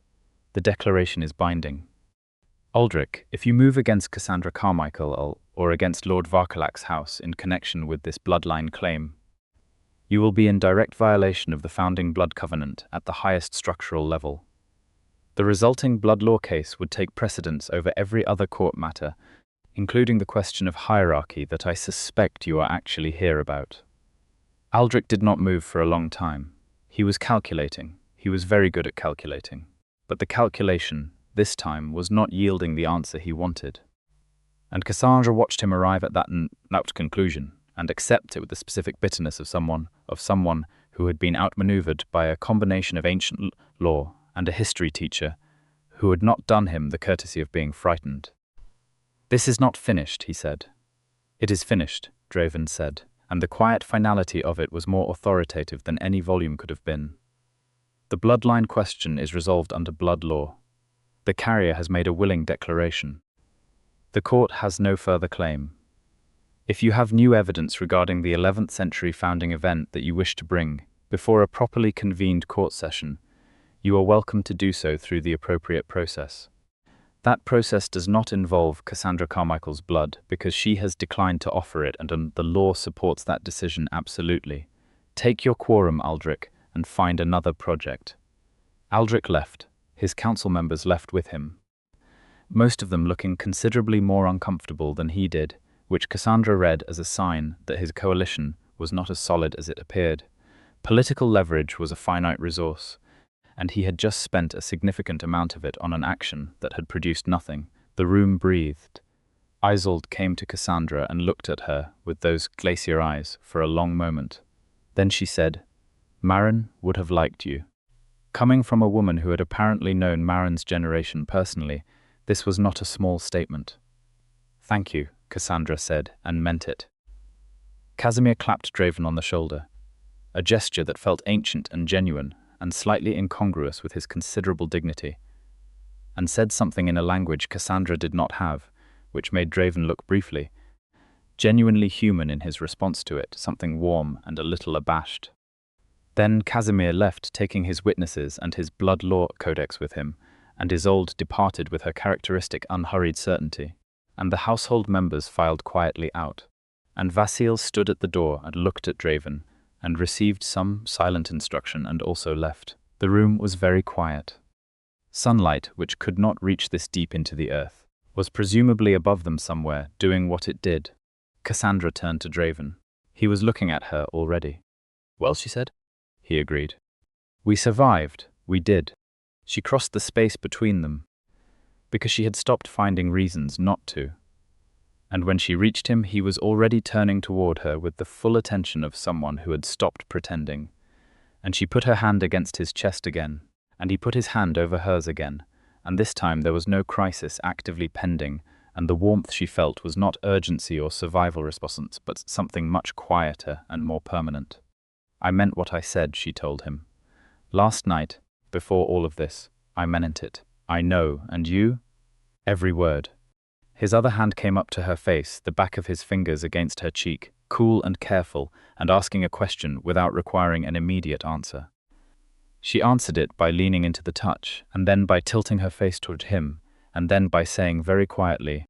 The declaration is binding. Aldrich, if you move against Cassandra Carmichael or against Lord Varcolac's house in connection with this bloodline claim, you will be in direct violation of the Founding Blood Covenant at the highest structural level. The resulting blood law case would take precedence over every other court matter, including the question of hierarchy that I suspect you are actually here about. Aldrich did not move for a long time. He was calculating. He was very good at calculating. But the calculation, this time, was not yielding the answer he wanted. And Cassandra watched him arrive at that conclusion, and accept it with the specific bitterness of someone who had been outmaneuvered by a combination of ancient law and a history teacher who had not done him the courtesy of being frightened. "This is not finished," he said. "It is finished," Draven said, and the quiet finality of it was more authoritative than any volume could have been. "The bloodline question is resolved under blood law. The carrier has made a willing declaration. The court has no further claim. If you have new evidence regarding the 11th century founding event that you wish to bring before a properly convened court session, you are welcome to do so through the appropriate process. That process does not involve Cassandra Carmichael's blood because she has declined to offer it, and the law supports that decision absolutely. Take your quorum, Aldrich, and find another project." Aldrich left, His council members left with him, most of them looking considerably more uncomfortable than he did, which Cassandra read as a sign that his coalition was not as solid as it appeared. Political leverage was a finite resource, and he had just spent a significant amount of it on an action that had produced nothing. The room breathed. Isolde came to Cassandra and looked at her with those glacier eyes for a long moment. Then she said, "Maren would have liked you." Coming from a woman who had apparently known Maren's generation personally, this was not a small statement. "Thank you," Cassandra said, and meant it. Casimir clapped Draven on the shoulder, a gesture that felt ancient and genuine, and slightly incongruous with his considerable dignity, and said something in a language Cassandra did not have, which made Draven look briefly, genuinely human in his response to it, something warm and a little abashed. Then Casimir left, taking his witnesses and his blood law codex with him, and Isolde departed with her characteristic unhurried certainty, and the household members filed quietly out, and Vasil stood at the door and looked at Draven, and received some silent instruction and also left. The room was very quiet. Sunlight, which could not reach this deep into the earth, was presumably above them somewhere, doing what it did. Cassandra turned to Draven. He was looking at her already. "Well," she said. He agreed. "We survived. We did." She crossed the space between them, because she had stopped finding reasons not to. And when she reached him, he was already turning toward her with the full attention of someone who had stopped pretending. And she put her hand against his chest again, and he put his hand over hers again, and this time there was no crisis actively pending, and the warmth she felt was not urgency or survival response, but something much quieter and more permanent. "I meant what I said," she told him. "Last night, before all of this, I meant it. I know, and you?" "Every word." His other hand came up to her face, the back of his fingers against her cheek, cool and careful, and asking a question without requiring an immediate answer. She answered it by leaning into the touch, and then by tilting her face toward him, and then by saying very quietly,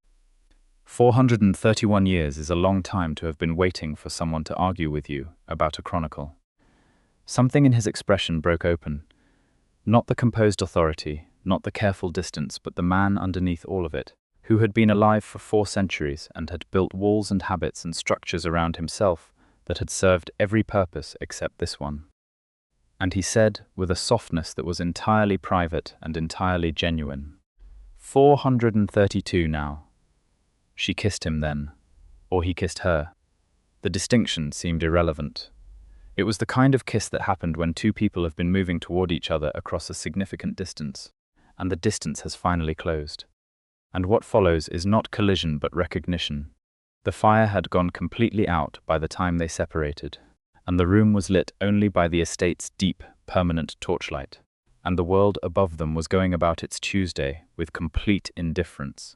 431 years is a long time to have been waiting for someone to argue with you about a chronicle." Something in his expression broke open. Not the composed authority, not the careful distance, but the man underneath all of it, who had been alive for 4 centuries and had built walls and habits and structures around himself that had served every purpose except this one. And he said, with a softness that was entirely private and entirely genuine, 432 now. She kissed him then, or he kissed her. The distinction seemed irrelevant. It was the kind of kiss that happened when two people have been moving toward each other across a significant distance, and the distance has finally closed. And what follows is not collision but recognition. The fire had gone completely out by the time they separated, and the room was lit only by the estate's deep, permanent torchlight, and the world above them was going about its Tuesday with complete indifference.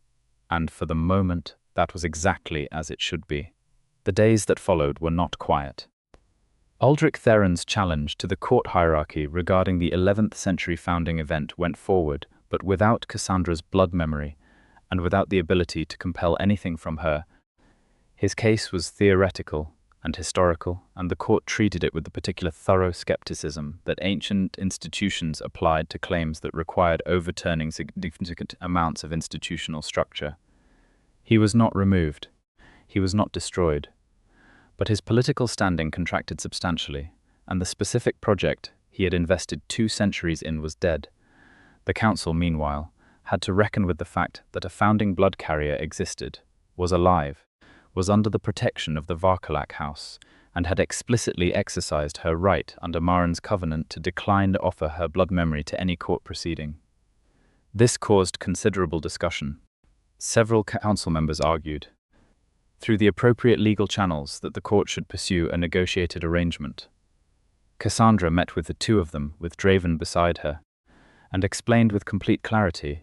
And for the moment, that was exactly as it should be. The days that followed were not quiet. Aldrich Theron's challenge to the court hierarchy regarding the 11th century founding event went forward, but without Cassandra's blood memory, and without the ability to compel anything from her. His case was theoretical and historical, and the court treated it with the particular thorough skepticism that ancient institutions applied to claims that required overturning significant amounts of institutional structure. He was not removed. He was not destroyed. But his political standing contracted substantially, and the specific project he had invested 2 centuries in was dead. The council, meanwhile, had to reckon with the fact that a founding blood carrier existed, was alive, was under the protection of the Varcolac house, and had explicitly exercised her right under Maren's covenant to decline to offer her blood memory to any court proceeding. This caused considerable discussion. Several council members argued, through the appropriate legal channels, that the court should pursue a negotiated arrangement. Cassandra met with the 2 of them, with Draven beside her, and explained with complete clarity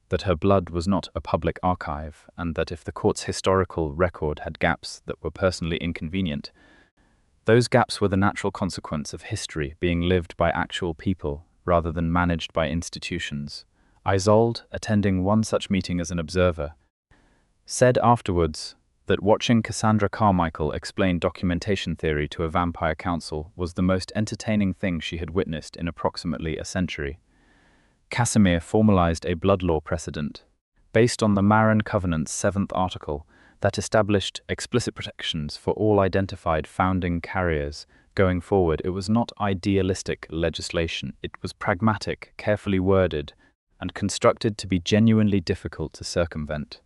that her blood was not a public archive, and that if the court's historical record had gaps that were personally inconvenient, those gaps were the natural consequence of history being lived by actual people rather than managed by institutions. Isolde, attending one such meeting as an observer, said afterwards that watching Cassandra Carmichael explain documentation theory to a vampire council was the most entertaining thing she had witnessed in approximately a century. Casimir formalized a blood law precedent, based on the Marin Covenant's 7th article, that established explicit protections for all identified founding carriers. Going forward, it was not idealistic legislation. It was pragmatic, carefully worded, and constructed to be genuinely difficult to circumvent.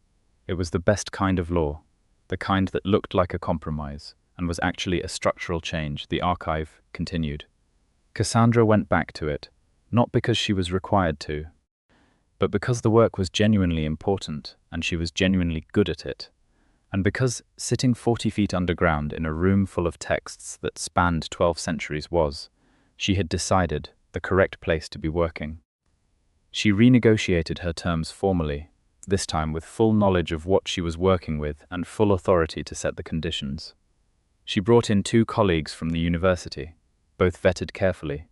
It was the best kind of law, the kind that looked like a compromise, and was actually a structural change. The archive continued. Cassandra went back to it, not because she was required to, but because the work was genuinely important, and she was genuinely good at it. And because sitting 40 feet underground in a room full of texts that spanned 12 centuries was, she had decided, the correct place to be working. She renegotiated her terms formally, this time with full knowledge of what she was working with and full authority to set the conditions. She brought in 2 colleagues from the university, both vetted carefully.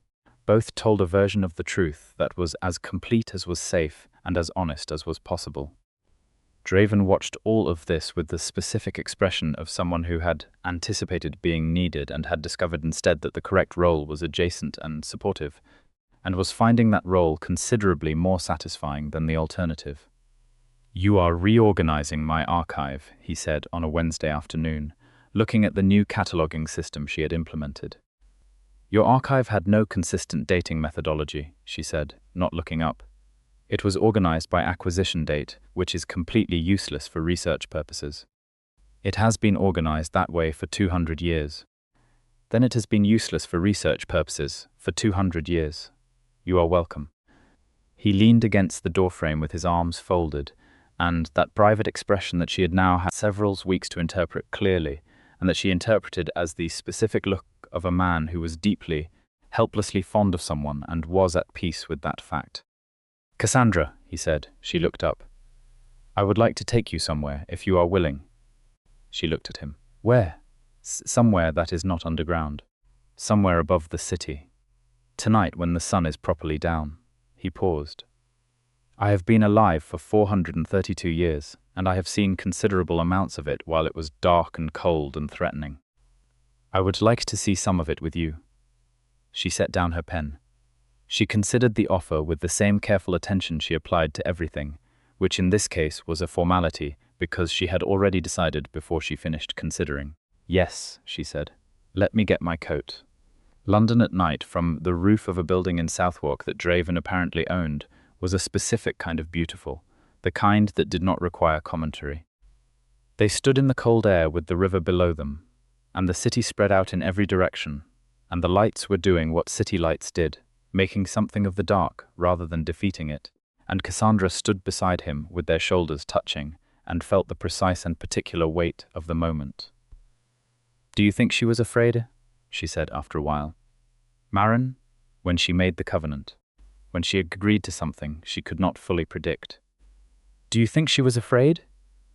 Both told a version of the truth that was as complete as was safe and as honest as was possible. Draven watched all of this with the specific expression of someone who had anticipated being needed and had discovered instead that the correct role was adjacent and supportive, and was finding that role considerably more satisfying than the alternative. "You are reorganizing my archive," he said on a Wednesday afternoon, looking at the new cataloging system she had implemented. "Your archive had no consistent dating methodology," she said, not looking up. "It was organized by acquisition date, which is completely useless for research purposes. It has been organized that way for 200 years. Then it has been useless for research purposes for 200 years. You are welcome." He leaned against the doorframe with his arms folded, and that private expression that she had now had several weeks to interpret clearly, and that she interpreted as the specific look of a man who was deeply, helplessly fond of someone and was at peace with that fact. "Cassandra," he said. She looked up. "I would like to take you somewhere, if you are willing." She looked at him. "Where?" "Somewhere that is not underground. Somewhere above the city. Tonight when the sun is properly down." He paused. "I have been alive for 432 years, and I have seen considerable amounts of it while it was dark and cold and threatening. I would like to see some of it with you." She set down her pen. She considered the offer with the same careful attention she applied to everything, which in this case was a formality because she had already decided before she finished considering. "Yes," she said. "Let me get my coat." London at night from the roof of a building in Southwark that Draven apparently owned was a specific kind of beautiful, the kind that did not require commentary. They stood in the cold air with the river below them, and the city spread out in every direction, and the lights were doing what city lights did, making something of the dark rather than defeating it, and Cassandra stood beside him with their shoulders touching and felt the precise and particular weight of the moment. "Do you think she was afraid?" she said after a while. "Marin, when she made the covenant, when she agreed to something she could not fully predict. Do you think she was afraid?"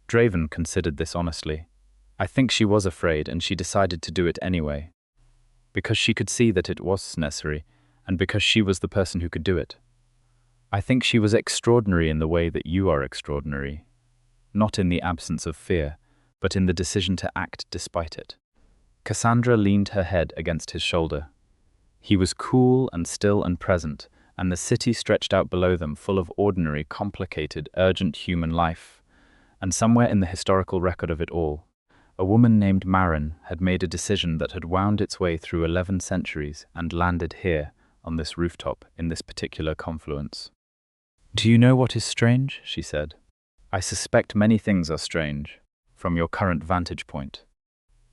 Draven considered this honestly. "I think she was afraid, and she decided to do it anyway, because she could see that it was necessary, and because she was the person who could do it. I think she was extraordinary in the way that you are extraordinary, not in the absence of fear, but in the decision to act despite it." Cassandra leaned her head against his shoulder. He was cool and still and present, and the city stretched out below them full of ordinary, complicated, urgent human life. And somewhere in the historical record of it all, a woman named Marin had made a decision that had wound its way through 11 centuries and landed here, on this rooftop, in this particular confluence. "Do you know what is strange?" she said. "I suspect many things are strange, from your current vantage point.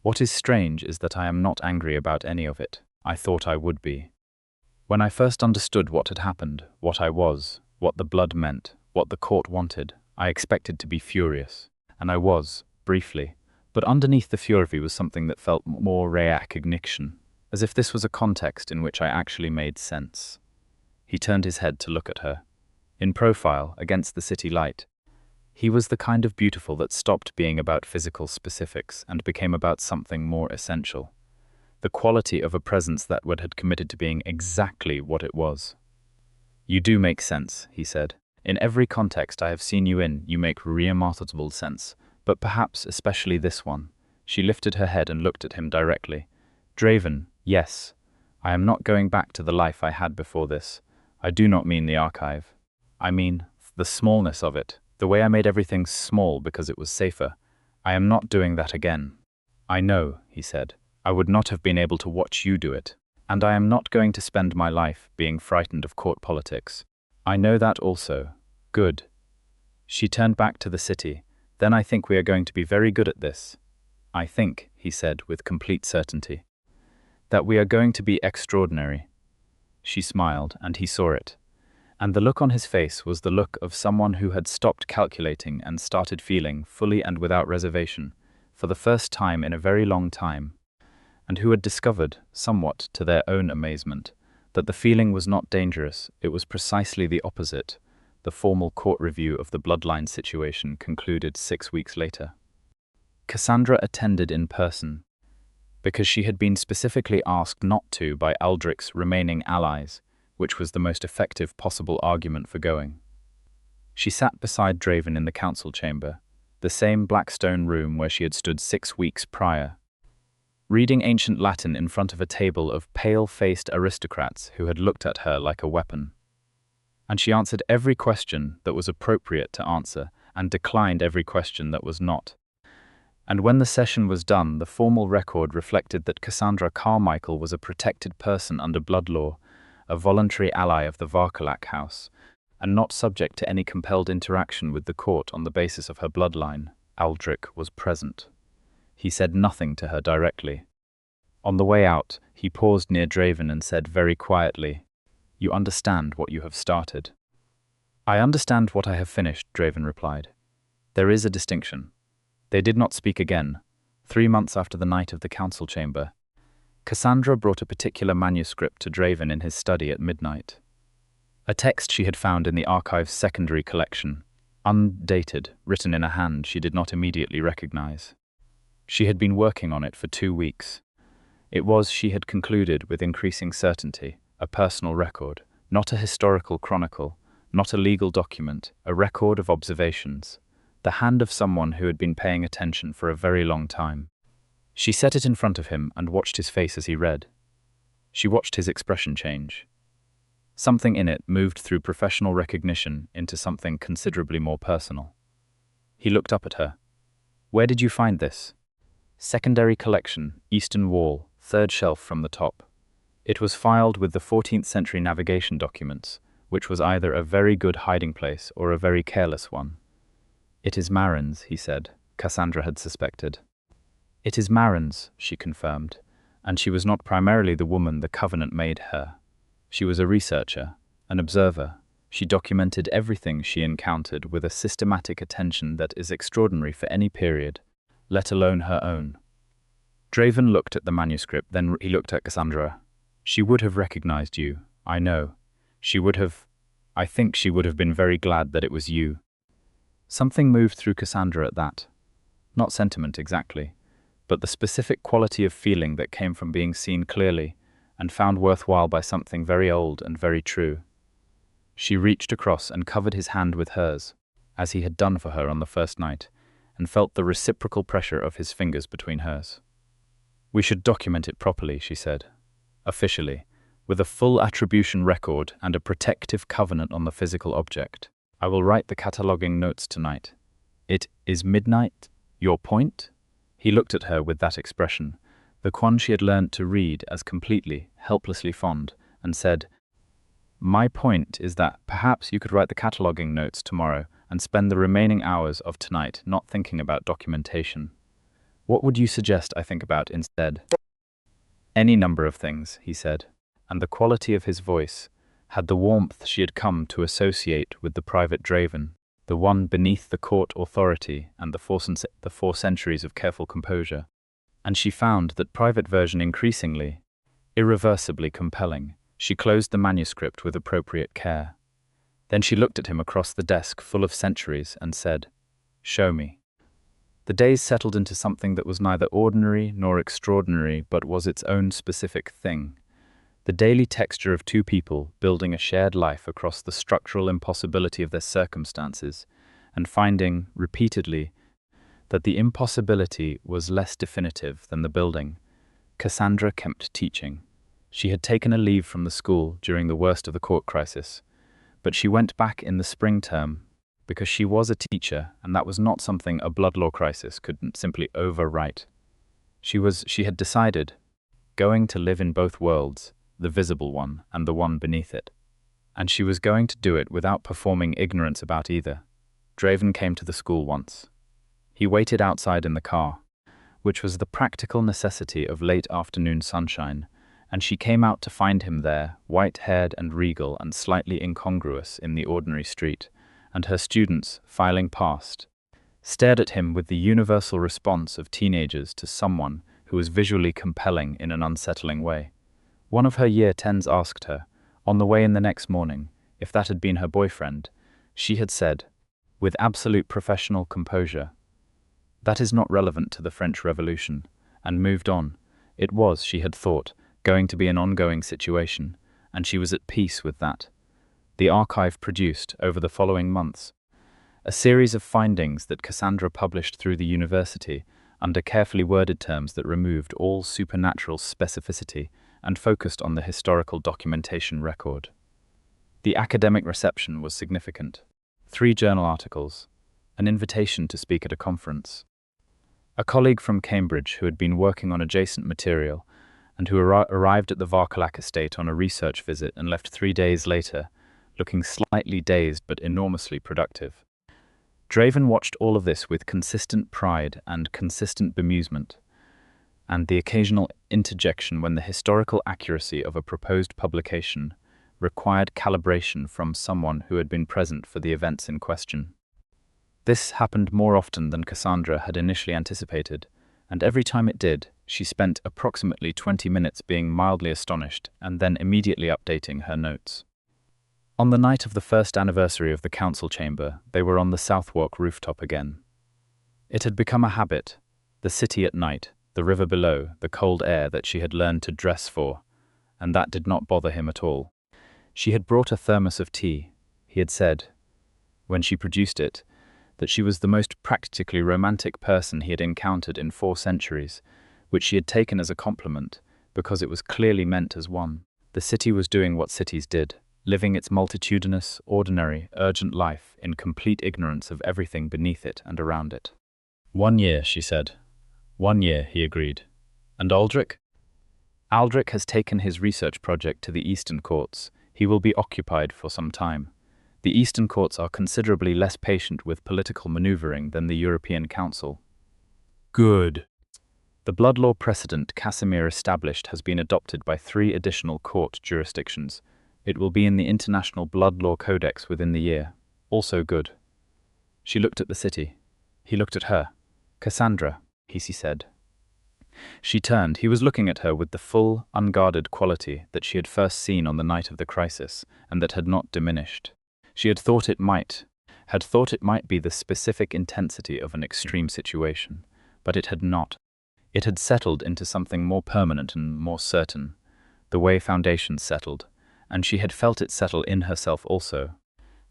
What is strange is that I am not angry about any of it. I thought I would be. When I first understood what had happened, what I was, what the blood meant, what the court wanted, I expected to be furious. And I was, briefly. But underneath the fury was something that felt more recognition, as if this was a context in which I actually made sense." He turned his head to look at her. In profile, against the city light, he was the kind of beautiful that stopped being about physical specifics and became about something more essential. The quality of a presence that had committed to being exactly what it was. "You do make sense," he said. "In every context I have seen you in, you make remarkable sense. But perhaps especially this one." She lifted her head and looked at him directly. "Draven, yes. I am not going back to the life I had before this. I do not mean the archive. I mean, the smallness of it, the way I made everything small because it was safer. I am not doing that again. I know, he said. I would not have been able to watch you do it. And I am not going to spend my life being frightened of court politics. I know that also. Good. She turned back to the city. Then I think we are going to be very good at this. I think, he said with complete certainty, that we are going to be extraordinary. She smiled, and he saw it. And the look on his face was the look of someone who had stopped calculating and started feeling, fully and without reservation, for the first time in a very long time, and who had discovered, somewhat to their own amazement, that the feeling was not dangerous, it was precisely the opposite. The formal court review of the Bloodline situation concluded 6 weeks later. Cassandra attended in person, because she had been specifically asked not to by Aldrich's remaining allies, which was the most effective possible argument for going. She sat beside Draven in the council chamber, the same black stone room where she had stood 6 weeks prior, reading ancient Latin in front of a table of pale-faced aristocrats who had looked at her like a weapon. And she answered every question that was appropriate to answer and declined every question that was not. And when the session was done, the formal record reflected that Cassandra Carmichael was a protected person under blood law, a voluntary ally of the Varcolac house, and not subject to any compelled interaction with the court on the basis of her bloodline. Aldrich was present. He said nothing to her directly. On the way out, he paused near Draven and said very quietly, "You understand what you have started." "I understand what I have finished," Draven replied. "There is a distinction." They did not speak again. 3 months after the night of the council chamber, Cassandra brought a particular manuscript to Draven in his study at midnight. A text she had found in the archive's secondary collection, undated, written in a hand she did not immediately recognize. She had been working on it for 2 weeks. It was, she had concluded with increasing certainty, a personal record, not a historical chronicle, not a legal document, a record of observations, the hand of someone who had been paying attention for a very long time. She set it in front of him and watched his face as he read. She watched his expression change. Something in it moved through professional recognition into something considerably more personal. He looked up at her. "Where did you find this?" "Secondary collection, eastern wall, 3rd shelf from the top." It was filed with the 14th century navigation documents, which was either a very good hiding place or a very careless one. "It is Marin's," he said. Cassandra had suspected. "It is Marin's," she confirmed, and she was not primarily the woman the Covenant made her. She was a researcher, an observer. She documented everything she encountered with a systematic attention that is extraordinary for any period, let alone her own. Draven looked at the manuscript, then he looked at Cassandra. "She would have recognized you, I know. I think she would have been very glad that it was you." Something moved through Cassandra at that. Not sentiment exactly, but the specific quality of feeling that came from being seen clearly and found worthwhile by something very old and very true. She reached across and covered his hand with hers, as he had done for her on the first night, and felt the reciprocal pressure of his fingers between hers. "We should document it properly," she said. "Officially, with a full attribution record and a protective covenant on the physical object. I will write the cataloging notes tonight." "It is midnight? Your point?" He looked at her with that expression, the one she had learned to read as completely, helplessly fond, and said, "My point is that perhaps you could write the cataloging notes tomorrow and spend the remaining hours of tonight not thinking about documentation. What would you suggest I think about instead?" "Any number of things," he said, and the quality of his voice had the warmth she had come to associate with the private Draven, the one beneath the court authority and the 4 centuries of careful composure. And she found that private version increasingly, irreversibly compelling. She closed the manuscript with appropriate care. Then she looked at him across the desk full of centuries and said, "Show me." The days settled into something that was neither ordinary nor extraordinary but was its own specific thing. The daily texture of 2 people building a shared life across the structural impossibility of their circumstances and finding, repeatedly, that the impossibility was less definitive than the building. Cassandra kept teaching. She had taken a leave from the school during the worst of the court crisis, But she went back in the spring term because she was a teacher, and that was not something a blood law crisis could simply overwrite. She had decided, going to live in both worlds, the visible one and the one beneath it. And she was going to do it without performing ignorance about either. Draven came to the school once. He waited outside in the car, which was the practical necessity of late afternoon sunshine, and she came out to find him there, white-haired and regal and slightly incongruous in the ordinary street, and her students, filing past, stared at him with the universal response of teenagers to someone who was visually compelling in an unsettling way. One of her year 10s asked her, on the way in the next morning, if that had been her boyfriend. She had said, with absolute professional composure, "That is not relevant to the French Revolution," and moved on. It was, she had thought, going to be an ongoing situation, and she was at peace with that. The archive produced, over the following months, a series of findings that Cassandra published through the university under carefully worded terms that removed all supernatural specificity and focused on the historical documentation record. The academic reception was significant. 3 journal articles, an invitation to speak at a conference. A colleague from Cambridge who had been working on adjacent material and who arrived at the Varcolac estate on a research visit and left 3 days later, looking slightly dazed but enormously productive. Draven watched all of this with consistent pride and consistent bemusement, and the occasional interjection when the historical accuracy of a proposed publication required calibration from someone who had been present for the events in question. This happened more often than Cassandra had initially anticipated, and every time it did, she spent approximately 20 minutes being mildly astonished and then immediately updating her notes. On the night of the first anniversary of the council chamber, they were on the Southwark rooftop again. It had become a habit, the city at night, the river below, the cold air that she had learned to dress for, and that did not bother him at all. She had brought a thermos of tea. He had said, when she produced it, that she was the most practically romantic person he had encountered in 4 centuries, which she had taken as a compliment, because it was clearly meant as one. The city was doing what cities did, living its multitudinous, ordinary, urgent life in complete ignorance of everything beneath it and around it. 1 year, she said. 1 year, he agreed. And Aldrich? Aldrich has taken his research project to the Eastern Courts. He will be occupied for some time. The Eastern Courts are considerably less patient with political maneuvering than the European Council. Good. The blood law precedent Casimir established has been adopted by 3 additional court jurisdictions. It will be in the International Blood Law Codex within the year. Also good. She looked at the city. He looked at her. Cassandra, he said. She turned. He was looking at her with the full, unguarded quality that she had first seen on the night of the crisis, and that had not diminished. She had thought it might be the specific intensity of an extreme situation, but it had not. It had settled into something more permanent and more certain, the way foundations settled, and she had felt it settle in herself also,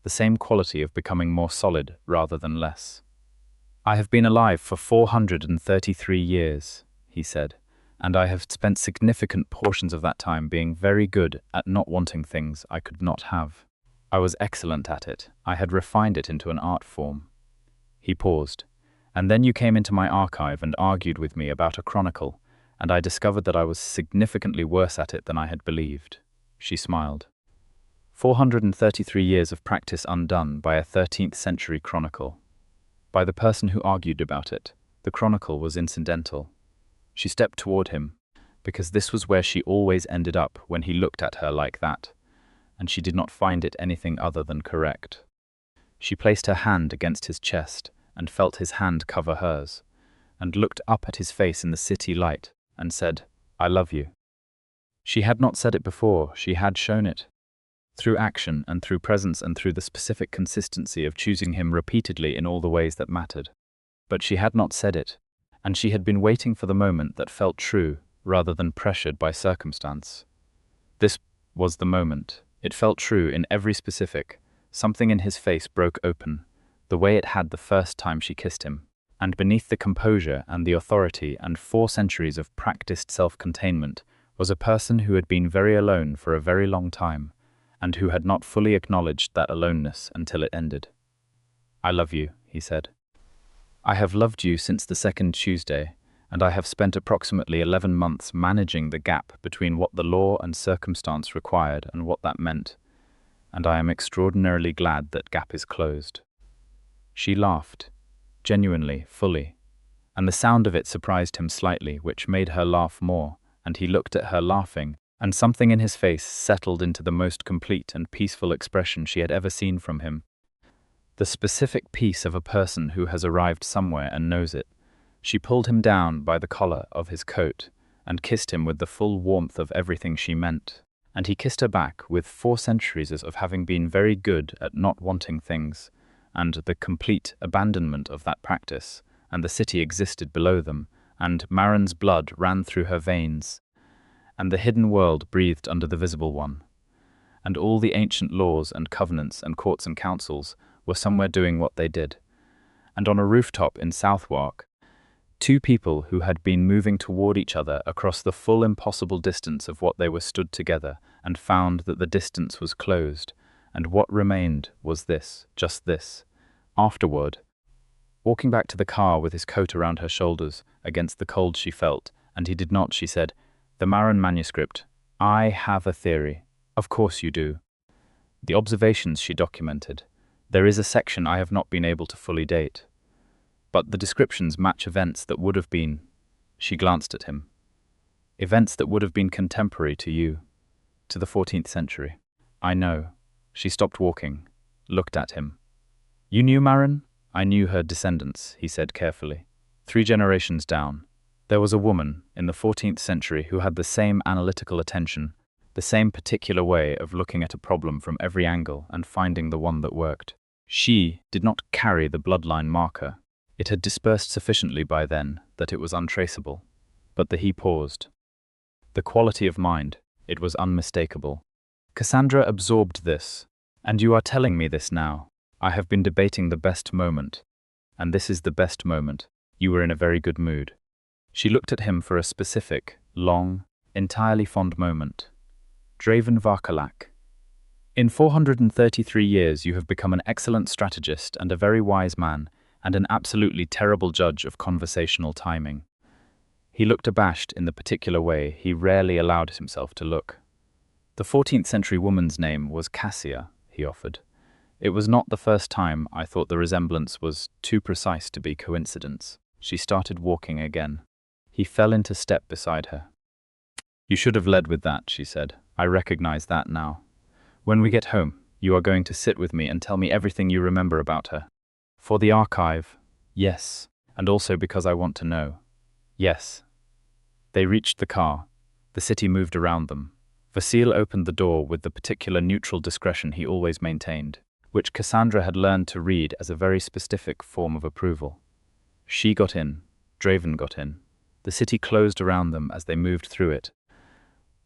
the same quality of becoming more solid rather than less. I have been alive for 433 years, he said, and I have spent significant portions of that time being very good at not wanting things I could not have. I was excellent at it. I had refined it into an art form. He paused. And then you came into my archive and argued with me about a chronicle, and I discovered that I was significantly worse at it than I had believed. She smiled. 433 years of practice undone by a 13th century chronicle. By the person who argued about it, the chronicle was incidental. She stepped toward him, because this was where she always ended up when he looked at her like that, and she did not find it anything other than correct. She placed her hand against his chest and felt his hand cover hers, and looked up at his face in the city light and said, "I love you." She had not said it before, she had shown it. Through action and through presence and through the specific consistency of choosing him repeatedly in all the ways that mattered. But she had not said it, and she had been waiting for the moment that felt true rather than pressured by circumstance. This was the moment. It felt true in every specific. Something in his face broke open, the way it had the first time she kissed him. And beneath the composure and the authority and 4 centuries of practiced self-containment was a person who had been very alone for a very long time, and who had not fully acknowledged that aloneness until it ended. "I love you," he said. "I have loved you since the second Tuesday, and I have spent approximately 11 months managing the gap between what the law and circumstance required and what that meant, and I am extraordinarily glad that gap is closed." She laughed, genuinely, fully, and the sound of it surprised him slightly, which made her laugh more, and he looked at her laughing, and something in his face settled into the most complete and peaceful expression she had ever seen from him. The specific peace of a person who has arrived somewhere and knows it. She pulled him down by the collar of his coat and kissed him with the full warmth of everything she meant, and he kissed her back with 4 centuries of having been very good at not wanting things, and the complete abandonment of that practice, and the city existed below them, and Marin's blood ran through her veins, and the hidden world breathed under the visible one, and all the ancient laws and covenants and courts and councils were somewhere doing what they did. And on a rooftop in Southwark, 2 people who had been moving toward each other across the full impossible distance of what they were stood together, and found that the distance was closed, and what remained was this, just this. Afterward, walking back to the car with his coat around her shoulders against the cold she felt, and he did not, she said, "The Marin manuscript. I have a theory." "Of course you do." "The observations she documented. There is a section I have not been able to fully date. But the descriptions match events that would have been," she glanced at him, "events that would have been contemporary to you, to the 14th century. "I know." She stopped walking, looked at him. "You knew Marin?" "I knew her descendants," he said carefully. 3 generations down, there was a woman in the 14th century who had the same analytical attention, the same particular way of looking at a problem from every angle and finding the one that worked. She did not carry the bloodline marker. It had dispersed sufficiently by then that it was untraceable. But he paused. The quality of mind, it was unmistakable. Cassandra absorbed this. "And you are telling me this now. I have been debating the best moment. And this is the best moment. You were in a very good mood." She looked at him for a specific, long, entirely fond moment. "Draven Varcolac. In 433 years you have become an excellent strategist and a very wise man, and an absolutely terrible judge of conversational timing." He looked abashed in the particular way he rarely allowed himself to look. "The 14th century woman's name was Cassia," he offered. "It was not the first time I thought the resemblance was too precise to be coincidence." She started walking again. He fell into step beside her. "You should have led with that," she said. "I recognize that now. When we get home, you are going to sit with me and tell me everything you remember about her." "For the archive?" "Yes. And also because I want to know." "Yes." They reached the car. The city moved around them. Vasile opened the door with the particular neutral discretion he always maintained, which Cassandra had learned to read as a very specific form of approval. She got in. Draven got in. The city closed around them as they moved through it.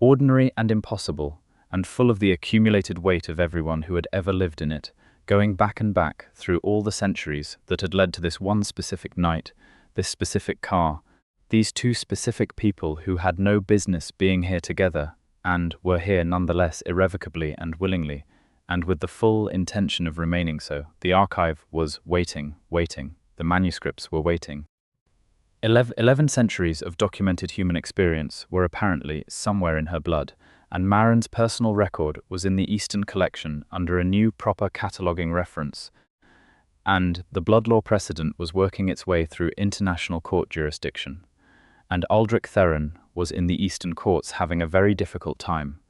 Ordinary and impossible, and full of the accumulated weight of everyone who had ever lived in it, going back and back through all the centuries that had led to this one specific night, this specific car, these 2 specific people who had no business being here together, and were here nonetheless irrevocably and willingly, and with the full intention of remaining so. The archive was waiting. The manuscripts were waiting. 11 centuries of documented human experience were apparently somewhere in her blood, and Marin's personal record was in the Eastern collection under a new proper cataloguing reference, and the blood law precedent was working its way through international court jurisdiction, and Aldrich Theron was in the Eastern courts having a very difficult time,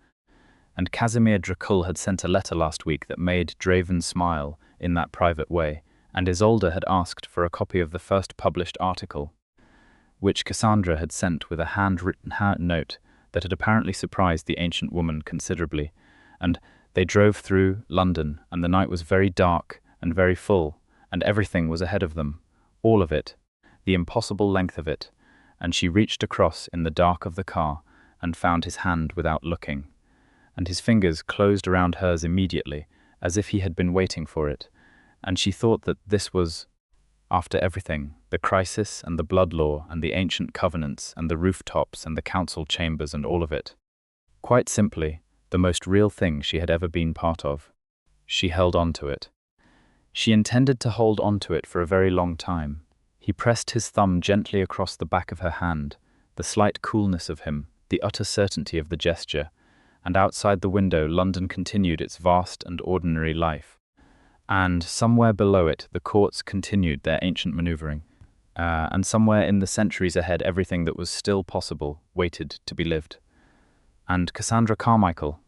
and Casimir Dracul had sent a letter last week that made Draven smile in that private way, and Isolde had asked for a copy of the first published article, which Cassandra had sent with a handwritten note that had apparently surprised the ancient woman considerably, and they drove through London, and the night was very dark and very full, and everything was ahead of them, all of it, the impossible length of it, and she reached across in the dark of the car and found his hand without looking, and his fingers closed around hers immediately, as if he had been waiting for it, and she thought that this was, after everything, the crisis and the blood law and the ancient covenants and the rooftops and the council chambers and all of it. Quite simply, the most real thing she had ever been part of. She held on to it. She intended to hold on to it for a very long time. He pressed his thumb gently across the back of her hand, the slight coolness of him, the utter certainty of the gesture, and outside the window London continued its vast and ordinary life. And somewhere below it the courts continued their ancient maneuvering, and somewhere in the centuries ahead everything that was still possible waited to be lived. And Cassandra Carmichael,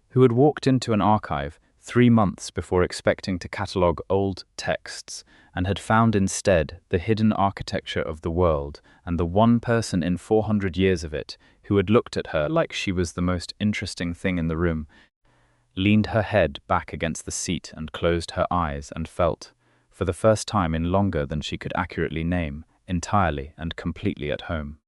who had walked into an archive 3 months before expecting to catalogue old texts, and had found instead the hidden architecture of the world and the one person in 400 years of it who had looked at her like she was the most interesting thing in the room, leaned her head back against the seat and closed her eyes and felt, for the first time in longer than she could accurately name, entirely and completely at home.